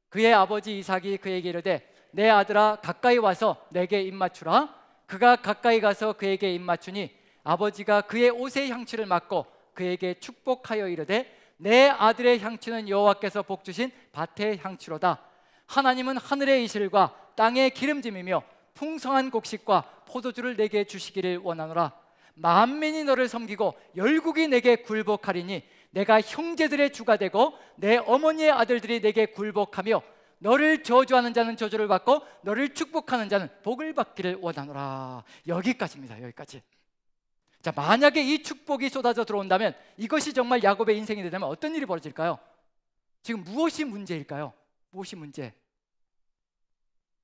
그의 아버지 이삭이 그에게 이르되 내 아들아 가까이 와서 내게 입맞추라. 그가 가까이 가서 그에게 입맞추니 아버지가 그의 옷의 향취를 맡고 그에게 축복하여 이르되 내 아들의 향취는 여호와께서 복주신 밭의 향취로다. 하나님은 하늘의 이슬과 땅의 기름짐이며 풍성한 곡식과 포도주를 내게 주시기를 원하노라. 만민이 너를 섬기고 열국이 내게 굴복하리니 내가 형제들의 주가 되고 내 어머니의 아들들이 내게 굴복하며 너를 저주하는 자는 저주를 받고 너를 축복하는 자는 복을 받기를 원하노라. 여기까지입니다. 여기까지. 자, 만약에 이 축복이 쏟아져 들어온다면 이것이 정말 야곱의 인생이 되면 어떤 일이 벌어질까요? 지금 무엇이 문제일까요? 무엇이 문제?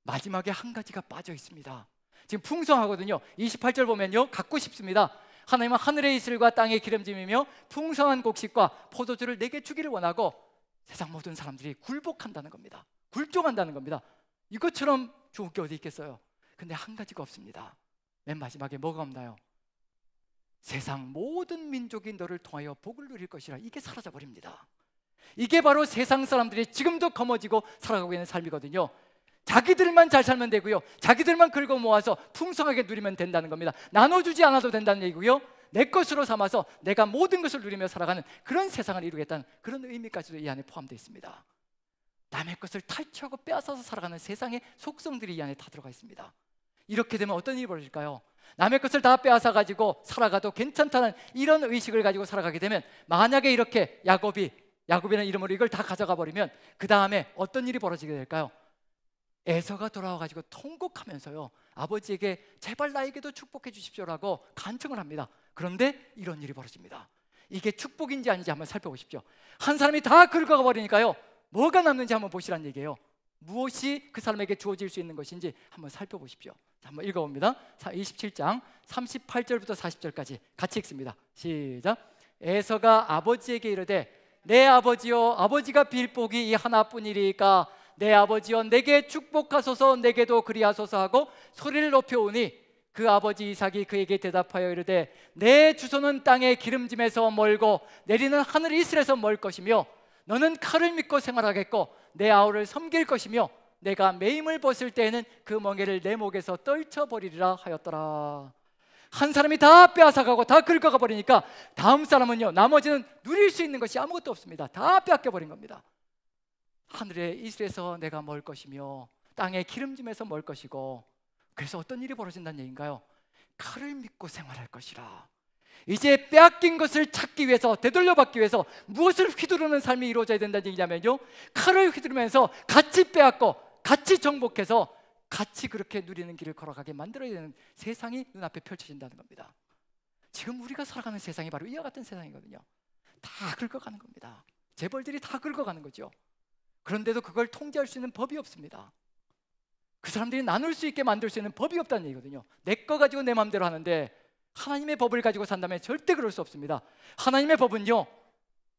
마지막에 한 가지가 빠져 있습니다. 지금 풍성하거든요. 28절 보면요, 갖고 싶습니다. 하나님은 하늘의 이슬과 땅의 기름짐이며 풍성한 곡식과 포도주를 내게 주기를 원하고 세상 모든 사람들이 굴복한다는 겁니다. 굴종한다는 겁니다. 이것처럼 좋은 게 어디 있겠어요? 근데 한 가지가 없습니다. 맨 마지막에 뭐가 없나요? 세상 모든 민족이 너를 통하여 복을 누릴 것이라. 이게 사라져 버립니다. 이게 바로 세상 사람들이 지금도 거머쥐고 살아가고 있는 삶이거든요. 자기들만 잘 살면 되고요, 자기들만 긁어 모아서 풍성하게 누리면 된다는 겁니다. 나눠주지 않아도 된다는 얘기고요, 내 것으로 삼아서 내가 모든 것을 누리며 살아가는 그런 세상을 이루겠다는 그런 의미까지도 이 안에 포함되어 있습니다. 남의 것을 탈취하고 빼앗아서 살아가는 세상의 속성들이 이 안에 다 들어가 있습니다. 이렇게 되면 어떤 일이 벌어질까요? 남의 것을 다 빼앗아 가지고 살아가도 괜찮다는 이런 의식을 가지고 살아가게 되면, 만약에 이렇게 야곱이라는 이름으로 이걸 다 가져가 버리면 그 다음에 어떤 일이 벌어지게 될까요? 에서가 돌아와가지고 통곡하면서요, 아버지에게 제발 나에게도 축복해 주십시오라고 간청을 합니다. 그런데 이런 일이 벌어집니다. 이게 축복인지 아닌지 한번 살펴보십시오. 한 사람이 다 긁어가 버리니까요, 뭐가 남는지 한번 보시라는 얘기예요. 무엇이 그 사람에게 주어질 수 있는 것인지 한번 살펴보십시오. 자, 한번 읽어봅니다. 27장 38절부터 40절까지 같이 읽습니다. 시작. 에서가 아버지에게 이르되 내 아버지여, 아버지가 빌 복이 이 하나뿐이리까 내 아버지여 내게 축복하소서, 내게도 그리하소서 하고 소리를 높여오니 그 아버지 이삭이 그에게 대답하여 이르되 내 주소는 땅의 기름짐에서 멀고 내리는 하늘 이슬에서 멀 것이며 너는 칼을 믿고 생활하겠고 내 아우를 섬길 것이며 내가 매임을 벗을 때에는 그 멍에를 내 목에서 떨쳐버리리라 하였더라. 한 사람이 다 빼앗아가고 다 긁어가 버리니까 다음 사람은요, 나머지는 누릴 수 있는 것이 아무것도 없습니다. 다 빼앗겨버린 겁니다. 하늘의 이슬에서 내가 멀 것이며 땅의 기름짐에서 멀 것이고, 그래서 어떤 일이 벌어진다는 얘기인가요? 칼을 믿고 생활할 것이라. 이제 빼앗긴 것을 찾기 위해서, 되돌려받기 위해서 무엇을 휘두르는 삶이 이루어져야 된다는 얘기냐면요, 칼을 휘두르면서 같이 빼앗고 같이 정복해서 같이 그렇게 누리는 길을 걸어가게 만들어야 되는 세상이 눈앞에 펼쳐진다는 겁니다. 지금 우리가 살아가는 세상이 바로 이와 같은 세상이거든요. 다 긁어가는 겁니다. 재벌들이 다 긁어가는 거죠. 그런데도 그걸 통제할 수 있는 법이 없습니다. 그 사람들이 나눌 수 있게 만들 수 있는 법이 없다는 얘기거든요. 내 거 가지고 내 마음대로 하는데 하나님의 법을 가지고 산다면 절대 그럴 수 없습니다. 하나님의 법은요,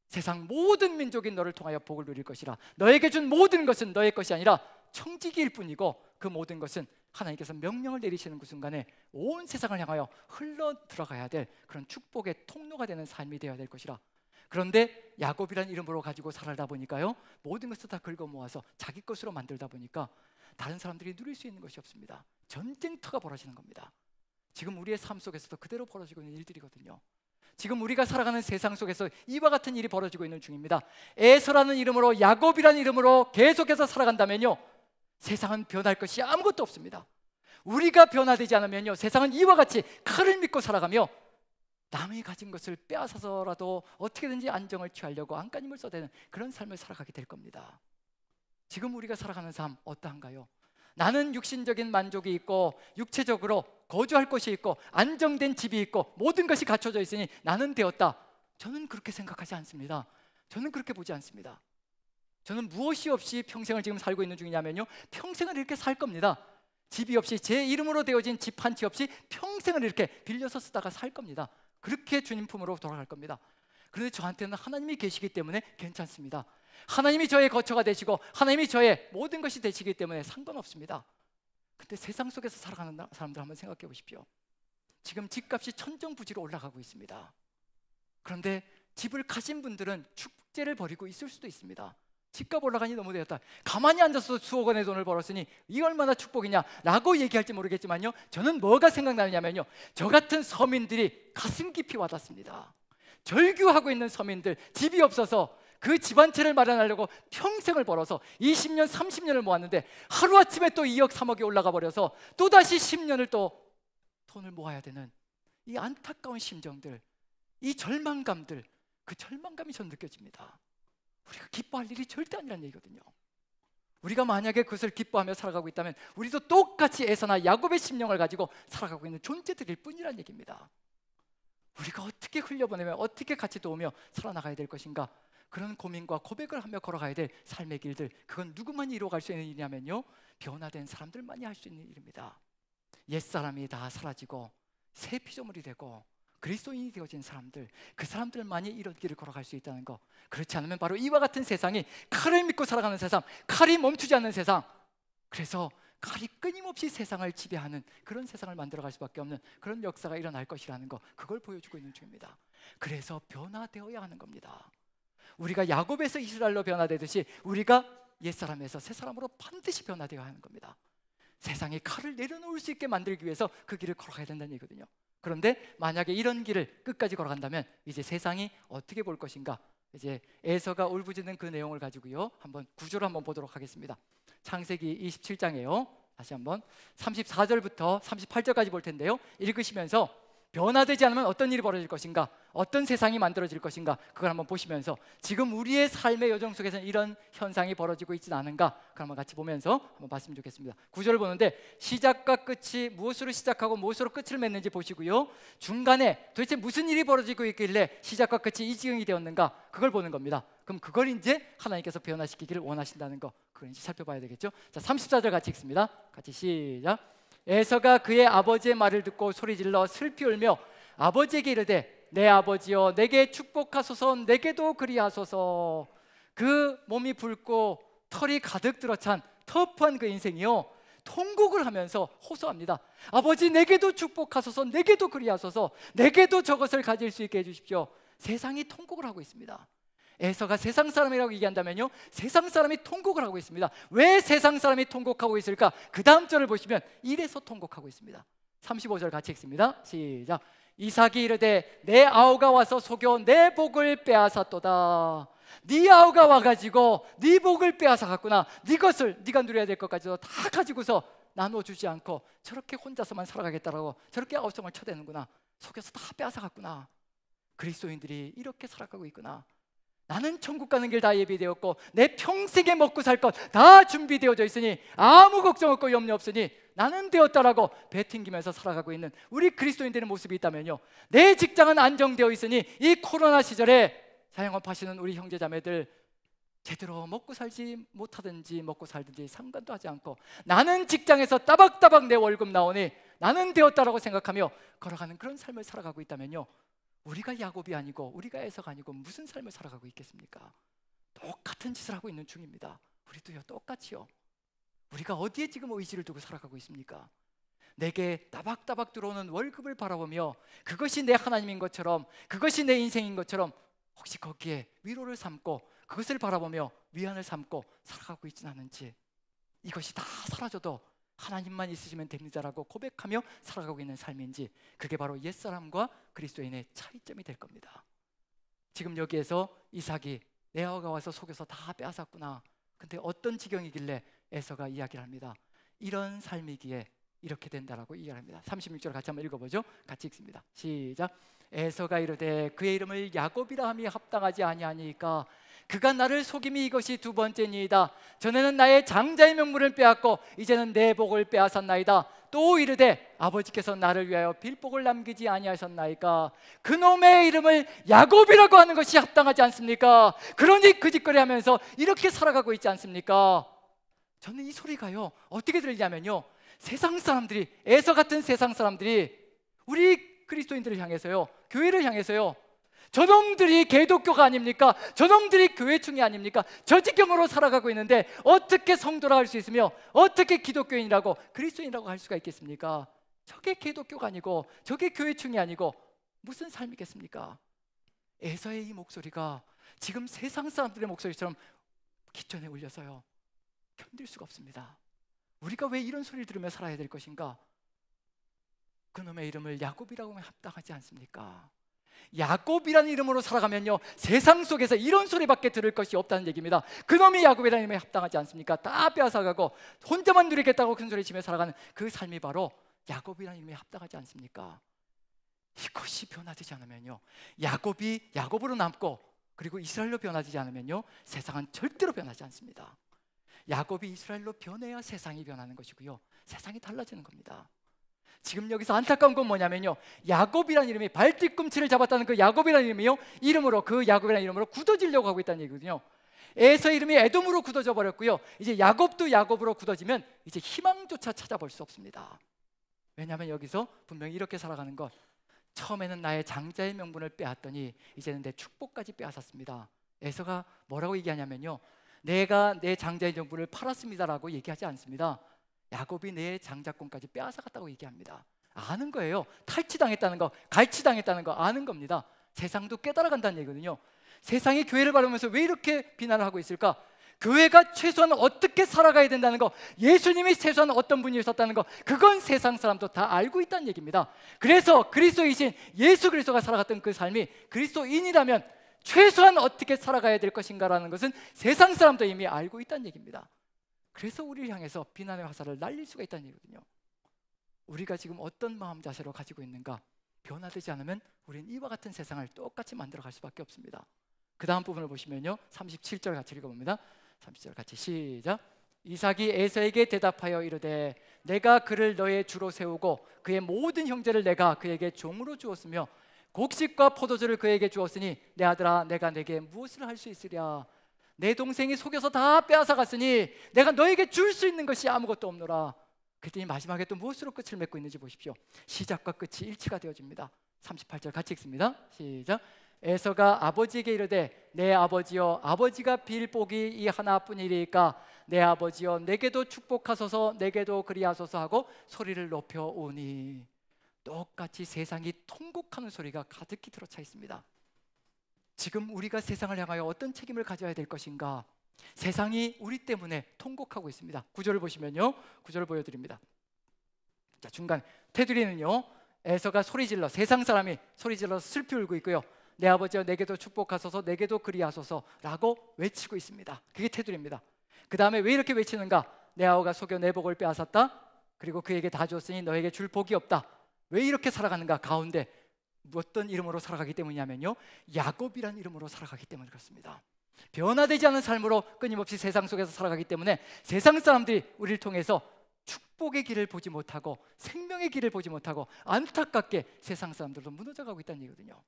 세상 모든 민족이 너를 통하여 복을 누릴 것이라. 너에게 준 모든 것은 너의 것이 아니라 청지기일 뿐이고, 그 모든 것은 하나님께서 명령을 내리시는 그 순간에 온 세상을 향하여 흘러 들어가야 될 그런 축복의 통로가 되는 삶이 되어야 될 것이라. 그런데 야곱이라는 이름으로 가지고 살다 보니까요, 모든 것을 다 긁어 모아서 자기 것으로 만들다 보니까 다른 사람들이 누릴 수 있는 것이 없습니다. 전쟁터가 벌어지는 겁니다. 지금 우리의 삶 속에서도 그대로 벌어지고 있는 일들이거든요. 지금 우리가 살아가는 세상 속에서 이와 같은 일이 벌어지고 있는 중입니다. 에서라는 이름으로, 야곱이라는 이름으로 계속해서 살아간다면요, 세상은 변할 것이 아무것도 없습니다. 우리가 변화되지 않으면요, 세상은 이와 같이 칼을 믿고 살아가며 남이 가진 것을 빼앗아서라도 어떻게든지 안정을 취하려고 안간힘을 써대는 그런 삶을 살아가게 될 겁니다. 지금 우리가 살아가는 삶 어떠한가요? 나는 육신적인 만족이 있고 육체적으로 거주할 곳이 있고 안정된 집이 있고 모든 것이 갖춰져 있으니 나는 되었다. 저는 그렇게 생각하지 않습니다. 저는 그렇게 보지 않습니다. 저는 무엇이 없이 평생을 지금 살고 있는 중이냐면요, 평생을 이렇게 살 겁니다. 집이 없이, 제 이름으로 되어진 집 한 채 없이 평생을 이렇게 빌려서 쓰다가 살 겁니다. 그렇게 주님 품으로 돌아갈 겁니다. 그런데 저한테는 하나님이 계시기 때문에 괜찮습니다. 하나님이 저의 거처가 되시고 하나님이 저의 모든 것이 되시기 때문에 상관없습니다. 근데 세상 속에서 살아가는 사람들 한번 생각해 보십시오. 지금 집값이 천정부지로 올라가고 있습니다. 그런데 집을 가진 분들은 축제를 벌이고 있을 수도 있습니다. 집값 올라가니 너무 되었다, 가만히 앉아서 수억 원의 돈을 벌었으니 이 얼마나 축복이냐 라고 얘기할지 모르겠지만요, 저는 뭐가 생각나느냐면요, 저 같은 서민들이 가슴 깊이 와닿습니다. 절규하고 있는 서민들, 집이 없어서 그 집 한 채를 마련하려고 평생을 벌어서 20년, 30년을 모았는데 하루아침에 또 2억, 3억이 올라가 버려서 또다시 10년을 또 돈을 모아야 되는 이 안타까운 심정들, 이 절망감들, 그 절망감이 전 느껴집니다. 우리가 기뻐할 일이 절대 아니란 얘기거든요. 우리가 만약에 그것을 기뻐하며 살아가고 있다면 우리도 똑같이 에서나 야곱의 심령을 가지고 살아가고 있는 존재들일 뿐이란 얘기입니다. 우리가 어떻게 흘려보내며 어떻게 같이 도우며 살아나가야 될 것인가, 그런 고민과 고백을 하며 걸어가야 될 삶의 길들, 그건 누구만이 이루어갈 수 있는 일이냐면요, 변화된 사람들만이 할 수 있는 일입니다. 옛사람이 다 사라지고 새 피조물이 되고 그리스도인이 되어진 사람들, 그 사람들만이 이런 길을 걸어갈 수 있다는 것. 그렇지 않으면 바로 이와 같은 세상이, 칼을 믿고 살아가는 세상, 칼이 멈추지 않는 세상, 그래서 칼이 끊임없이 세상을 지배하는 그런 세상을 만들어갈 수밖에 없는 그런 역사가 일어날 것이라는 것, 그걸 보여주고 있는 중입니다. 그래서 변화되어야 하는 겁니다. 우리가 야곱에서 이스라엘로 변화되듯이 우리가 옛사람에서 새사람으로 반드시 변화되어야 하는 겁니다. 세상에 칼을 내려놓을 수 있게 만들기 위해서 그 길을 걸어가야 된다는 얘기거든요. 그런데 만약에 이런 길을 끝까지 걸어간다면 이제 세상이 어떻게 볼 것인가, 이제 에서가 울부짖는 그 내용을 가지고요, 한번 구조를 한번 보도록 하겠습니다. 창세기 27장이에요. 다시 한번 34절부터 38절까지 볼 텐데요, 읽으시면서 변화되지 않으면 어떤 일이 벌어질 것인가, 어떤 세상이 만들어질 것인가, 그걸 한번 보시면서 지금 우리의 삶의 여정 속에서는 이런 현상이 벌어지고 있지는 않은가, 그걸 한번 같이 보면서 한번 봤으면 좋겠습니다. 구절을 보는데 시작과 끝이 무엇으로 시작하고 무엇으로 끝을 맺는지 보시고요, 중간에 도대체 무슨 일이 벌어지고 있길래 시작과 끝이 이 지경이 되었는가, 그걸 보는 겁니다. 그럼 그걸 이제 하나님께서 변화시키기를 원하신다는 거, 그걸 이제 살펴봐야 되겠죠. 자, 34절 같이 읽습니다. 같이 시작. 에서가 그의 아버지의 말을 듣고 소리질러 슬피 울며 아버지에게 이르되 내 아버지여 내게 축복하소서, 내게도 그리하소서. 그 몸이 붉고 털이 가득 들어찬 터프한 그 인생이요, 통곡을 하면서 호소합니다. 아버지, 내게도 축복하소서, 내게도 그리하소서, 내게도 저것을 가질 수 있게 해주십시오. 세상이 통곡을 하고 있습니다. 에서가 세상 사람이라고 얘기한다면요, 세상 사람이 통곡을 하고 있습니다. 왜 세상 사람이 통곡하고 있을까? 그 다음 절을 보시면 이래서 통곡하고 있습니다. 35절 같이 읽습니다. 시작. 이삭이 이르되 내 아우가 와서 속여 내 복을 빼앗았도다. 네 아우가 와가지고 네 복을 빼앗아 갔구나. 네 것을 네가 누려야 될 것까지도 다 가지고서 나눠주지 않고 저렇게 혼자서만 살아가겠다라고 저렇게 아우성을 쳐대는구나. 속여서 다 빼앗아 갔구나. 그리스도인들이 이렇게 살아가고 있구나. 나는 천국 가는 길 다 예비되었고 내 평생에 먹고 살 것 다 준비되어져 있으니 아무 걱정 없고 염려 없으니 나는 되었다라고 배튕기면서 살아가고 있는 우리 그리스도인들의 모습이 있다면요, 내 직장은 안정되어 있으니 이 코로나 시절에 자영업하시는 우리 형제자매들, 제대로 먹고 살지 못하든지 먹고 살든지 상관도 하지 않고 나는 직장에서 따박따박 내 월급 나오니 나는 되었다라고 생각하며 걸어가는 그런 삶을 살아가고 있다면요, 우리가 야곱이 아니고 우리가 에서가 아니고 무슨 삶을 살아가고 있겠습니까? 똑같은 짓을 하고 있는 중입니다. 우리도요, 똑같이요. 우리가 어디에 지금 의지를 두고 살아가고 있습니까? 내게 따박따박 들어오는 월급을 바라보며 그것이 내 하나님인 것처럼, 그것이 내 인생인 것처럼 혹시 거기에 위로를 삼고 그것을 바라보며 위안을 삼고 살아가고 있지는 않은지, 이것이 다 사라져도 하나님만 있으시면 됩니다라고 고백하며 살아가고 있는 삶인지, 그게 바로 옛사람과 그리스도인의 차이점이 될 겁니다. 지금 여기에서 이삭이 내 아우가 와서 속여서 다 빼앗았구나. 근데 어떤 지경이길래 에서가 이야기를 합니다. 이런 삶이기에 이렇게 된다라고 이야기합니다. 36절 같이 한번 읽어보죠. 같이 읽습니다. 시작. 에서가 이르되 그의 이름을 야곱이라 함이 합당하지 아니하니까 그가 나를 속임이 이것이 두 번째니이다. 전에는 나의 장자의 명물을 빼앗고 이제는 내 복을 빼앗았나이다. 또 이르되 아버지께서 나를 위하여 빌복을 남기지 아니하셨나이까. 그놈의 이름을 야곱이라고 하는 것이 합당하지 않습니까? 그러니 그 짓거리 하면서 이렇게 살아가고 있지 않습니까? 저는 이 소리가요, 어떻게 들리냐면요, 세상 사람들이, 에서 같은 세상 사람들이 우리 그리스도인들을 향해서요, 교회를 향해서요, 저놈들이 개독교가 아닙니까? 저놈들이 교회충이 아닙니까? 저 지경으로 살아가고 있는데 어떻게 성도라 할 수 있으며 어떻게 기독교인이라고 그리스도인이라고 할 수가 있겠습니까? 저게 개독교가 아니고 저게 교회충이 아니고 무슨 삶이겠습니까? 에서의 이 목소리가 지금 세상 사람들의 목소리처럼 기천에 울려서요, 견딜 수가 없습니다. 우리가 왜 이런 소리를 들으며 살아야 될 것인가? 그놈의 이름을 야곱이라고 하면 합당하지 않습니까? 야곱이라는 이름으로 살아가면요, 세상 속에서 이런 소리밖에 들을 것이 없다는 얘기입니다. 그놈이 야곱이라는 이름에 합당하지 않습니까? 다 빼앗아가고 혼자만 누리겠다고 큰 소리 치며 살아가는 그 삶이 바로 야곱이라는 이름에 합당하지 않습니까? 이것이 변화되지 않으면요, 야곱이 야곱으로 남고 그리고 이스라엘로 변화되지 않으면요, 세상은 절대로 변하지 않습니다. 야곱이 이스라엘로 변해야 세상이 변하는 것이고요, 세상이 달라지는 겁니다. 지금 여기서 안타까운 건 뭐냐면요, 야곱이라는 이름이 발뒤꿈치를 잡았다는 그 야곱이라는 이름이요, 그 야곱이라는 이름으로 굳어지려고 하고 있다는 얘기거든요. 에서 이름이 에돔으로 굳어져 버렸고요, 이제 야곱도 야곱으로 굳어지면 이제 희망조차 찾아볼 수 없습니다. 왜냐하면 여기서 분명히 이렇게 살아가는 것, 처음에는 나의 장자의 명분을 빼앗더니 이제는 내 축복까지 빼앗았습니다. 에서가 뭐라고 얘기하냐면요, 내가 내 장자의 명분을 팔았습니다라고 얘기하지 않습니다. 야곱이 내 장자권까지 빼앗아갔다고 얘기합니다. 아는 거예요. 탈취당했다는 거, 갈취당했다는 거 아는 겁니다. 세상도 깨달아간다는 얘기거든요. 세상이 교회를 바라보면서 왜 이렇게 비난을 하고 있을까? 교회가 최소한 어떻게 살아가야 된다는 거, 예수님이 최소한 어떤 분이셨다는 거, 그건 세상 사람도 다 알고 있다는 얘기입니다. 그래서 그리스도이신 예수 그리스도가 살아갔던 그 삶이 그리스도인이라면 최소한 어떻게 살아가야 될 것인가라는 것은 세상 사람도 이미 알고 있다는 얘기입니다. 그래서 우리를 향해서 비난의 화살을 날릴 수가 있다는 얘기거든요. 우리가 지금 어떤 마음 자세로 가지고 있는가, 변화되지 않으면 우리는 이와 같은 세상을 똑같이 만들어갈 수밖에 없습니다. 그 다음 부분을 보시면요, 37절 같이 읽어봅니다. 37절 같이 시작. 이삭이 에서에게 대답하여 이르되 내가 그를 너의 주로 세우고 그의 모든 형제를 내가 그에게 종으로 주었으며 곡식과 포도주를 그에게 주었으니 내 아들아, 내가 내게 무엇을 할 수 있으랴? 내 동생이 속여서 다 빼앗아갔으니 내가 너에게 줄 수 있는 것이 아무것도 없노라. 그랬더니 마지막에 또 무엇으로 끝을 맺고 있는지 보십시오. 시작과 끝이 일치가 되어집니다. 38절 같이 읽습니다. 시작. 에서가 아버지에게 이르되 내 아버지여, 아버지가 빌 복이 이 하나뿐이리까 내 아버지여, 내게도 축복하소서, 내게도 그리하소서 하고 소리를 높여오니. 똑같이 세상이 통곡하는 소리가 가득히 들어차 있습니다. 지금 우리가 세상을 향하여 어떤 책임을 가져야 될 것인가? 세상이 우리 때문에 통곡하고 있습니다. 구절을 보시면요, 구절을 보여드립니다. 자, 중간 테두리는요, 에서가 소리질러, 세상 사람이 소리질러 슬피 울고 있고요, 내 아버지여 내게도 축복하소서, 내게도 그리하소서 라고 외치고 있습니다. 그게 테두리입니다. 그 다음에 왜 이렇게 외치는가? 내 아우가 속여 내 복을 빼앗았다, 그리고 그에게 다 줬으니 너에게 줄 복이 없다. 왜 이렇게 살아가는가? 가운데 어떤 이름으로 살아가기 때문이냐면요, 야곱이라는 이름으로 살아가기 때문에 그렇습니다. 변화되지 않은 삶으로 끊임없이 세상 속에서 살아가기 때문에 세상 사람들이 우리를 통해서 축복의 길을 보지 못하고 생명의 길을 보지 못하고 안타깝게 세상 사람들도 무너져가고 있다는 얘기거든요.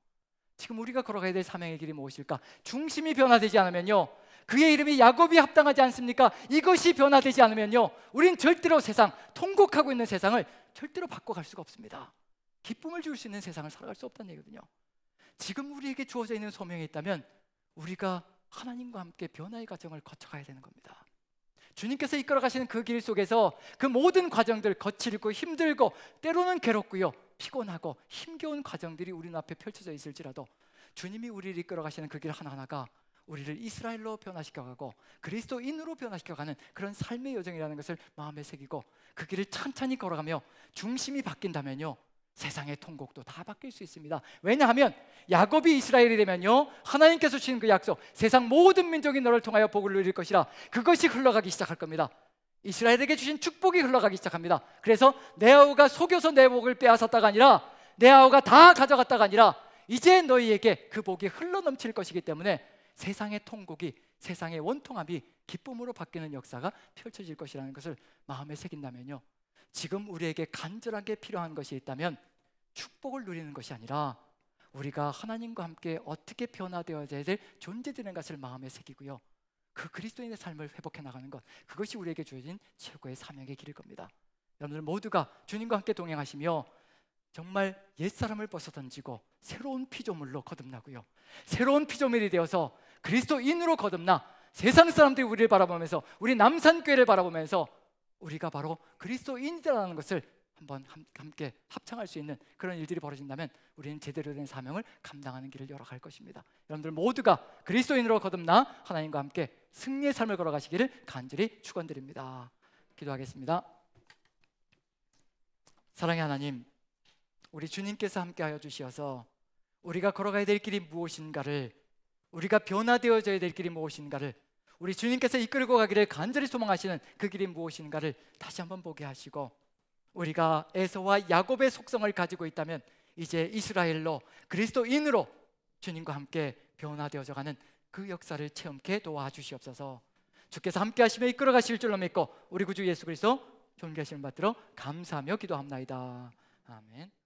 지금 우리가 걸어가야 될 사명의 길이 무엇일까? 중심이 변화되지 않으면요, 그의 이름이 야곱이 합당하지 않습니까? 이것이 변화되지 않으면요, 우린 절대로 세상, 통곡하고 있는 세상을 절대로 바꿔갈 수가 없습니다. 기쁨을 줄 수 있는 세상을 살아갈 수 없다는 얘기거든요. 지금 우리에게 주어져 있는 소명이 있다면 우리가 하나님과 함께 변화의 과정을 거쳐가야 되는 겁니다. 주님께서 이끌어 가시는 그 길 속에서 그 모든 과정들, 거칠고 힘들고 때로는 괴롭고요, 피곤하고 힘겨운 과정들이 우리 눈앞에 펼쳐져 있을지라도 주님이 우리를 이끌어 가시는 그 길 하나하나가 우리를 이스라엘로 변화시켜가고 그리스도인으로 변화시켜가는 그런 삶의 여정이라는 것을 마음에 새기고 그 길을 찬찬히 걸어가며 중심이 바뀐다면요, 세상의 통곡도 다 바뀔 수 있습니다. 왜냐하면 야곱이 이스라엘이 되면요, 하나님께서 주신 그 약속, 세상 모든 민족이 너를 통하여 복을 누릴 것이라, 그것이 흘러가기 시작할 겁니다. 이스라엘에게 주신 축복이 흘러가기 시작합니다. 그래서 내 아우가 속여서 내 복을 빼앗았다가 아니라, 내 아우가 다 가져갔다가 아니라 이제 너희에게 그 복이 흘러넘칠 것이기 때문에 세상의 통곡이, 세상의 원통함이 기쁨으로 바뀌는 역사가 펼쳐질 것이라는 것을 마음에 새긴다면요, 지금 우리에게 간절하게 필요한 것이 있다면 축복을 누리는 것이 아니라 우리가 하나님과 함께 어떻게 변화되어야 될 존재되는 것을 마음에 새기고요, 그 그리스도인의 삶을 회복해 나가는 것, 그것이 우리에게 주어진 최고의 사명의 길일 겁니다. 여러분들 모두가 주님과 함께 동행하시며 정말 옛사람을 벗어던지고 새로운 피조물로 거듭나고요, 새로운 피조물이 되어서 그리스도인으로 거듭나 세상 사람들이 우리를 바라보면서, 우리 남산교회를 바라보면서 우리가 바로 그리스도인이라는 것을 한번 함께 합창할 수 있는 그런 일들이 벌어진다면 우리는 제대로 된 사명을 감당하는 길을 열어갈 것입니다. 여러분들 모두가 그리스도인으로 거듭나 하나님과 함께 승리의 삶을 걸어가시기를 간절히 축원드립니다. 기도하겠습니다. 사랑의 하나님, 우리 주님께서 함께하여 주시어서 우리가 걸어가야 될 길이 무엇인가를, 우리가 변화되어져야 될 길이 무엇인가를, 우리 주님께서 이끌고 가기를 간절히 소망하시는 그 길이 무엇인가를 다시 한번 보게 하시고, 우리가 에서와 야곱의 속성을 가지고 있다면 이제 이스라엘로, 그리스도인으로 주님과 함께 변화되어져 가는 그 역사를 체험케 도와주시옵소서. 주께서 함께 하시며 이끌어 가실 줄로 믿고 우리 구주 예수 그리스도 존귀하심을 받들어 감사하며 기도합나이다. 아멘.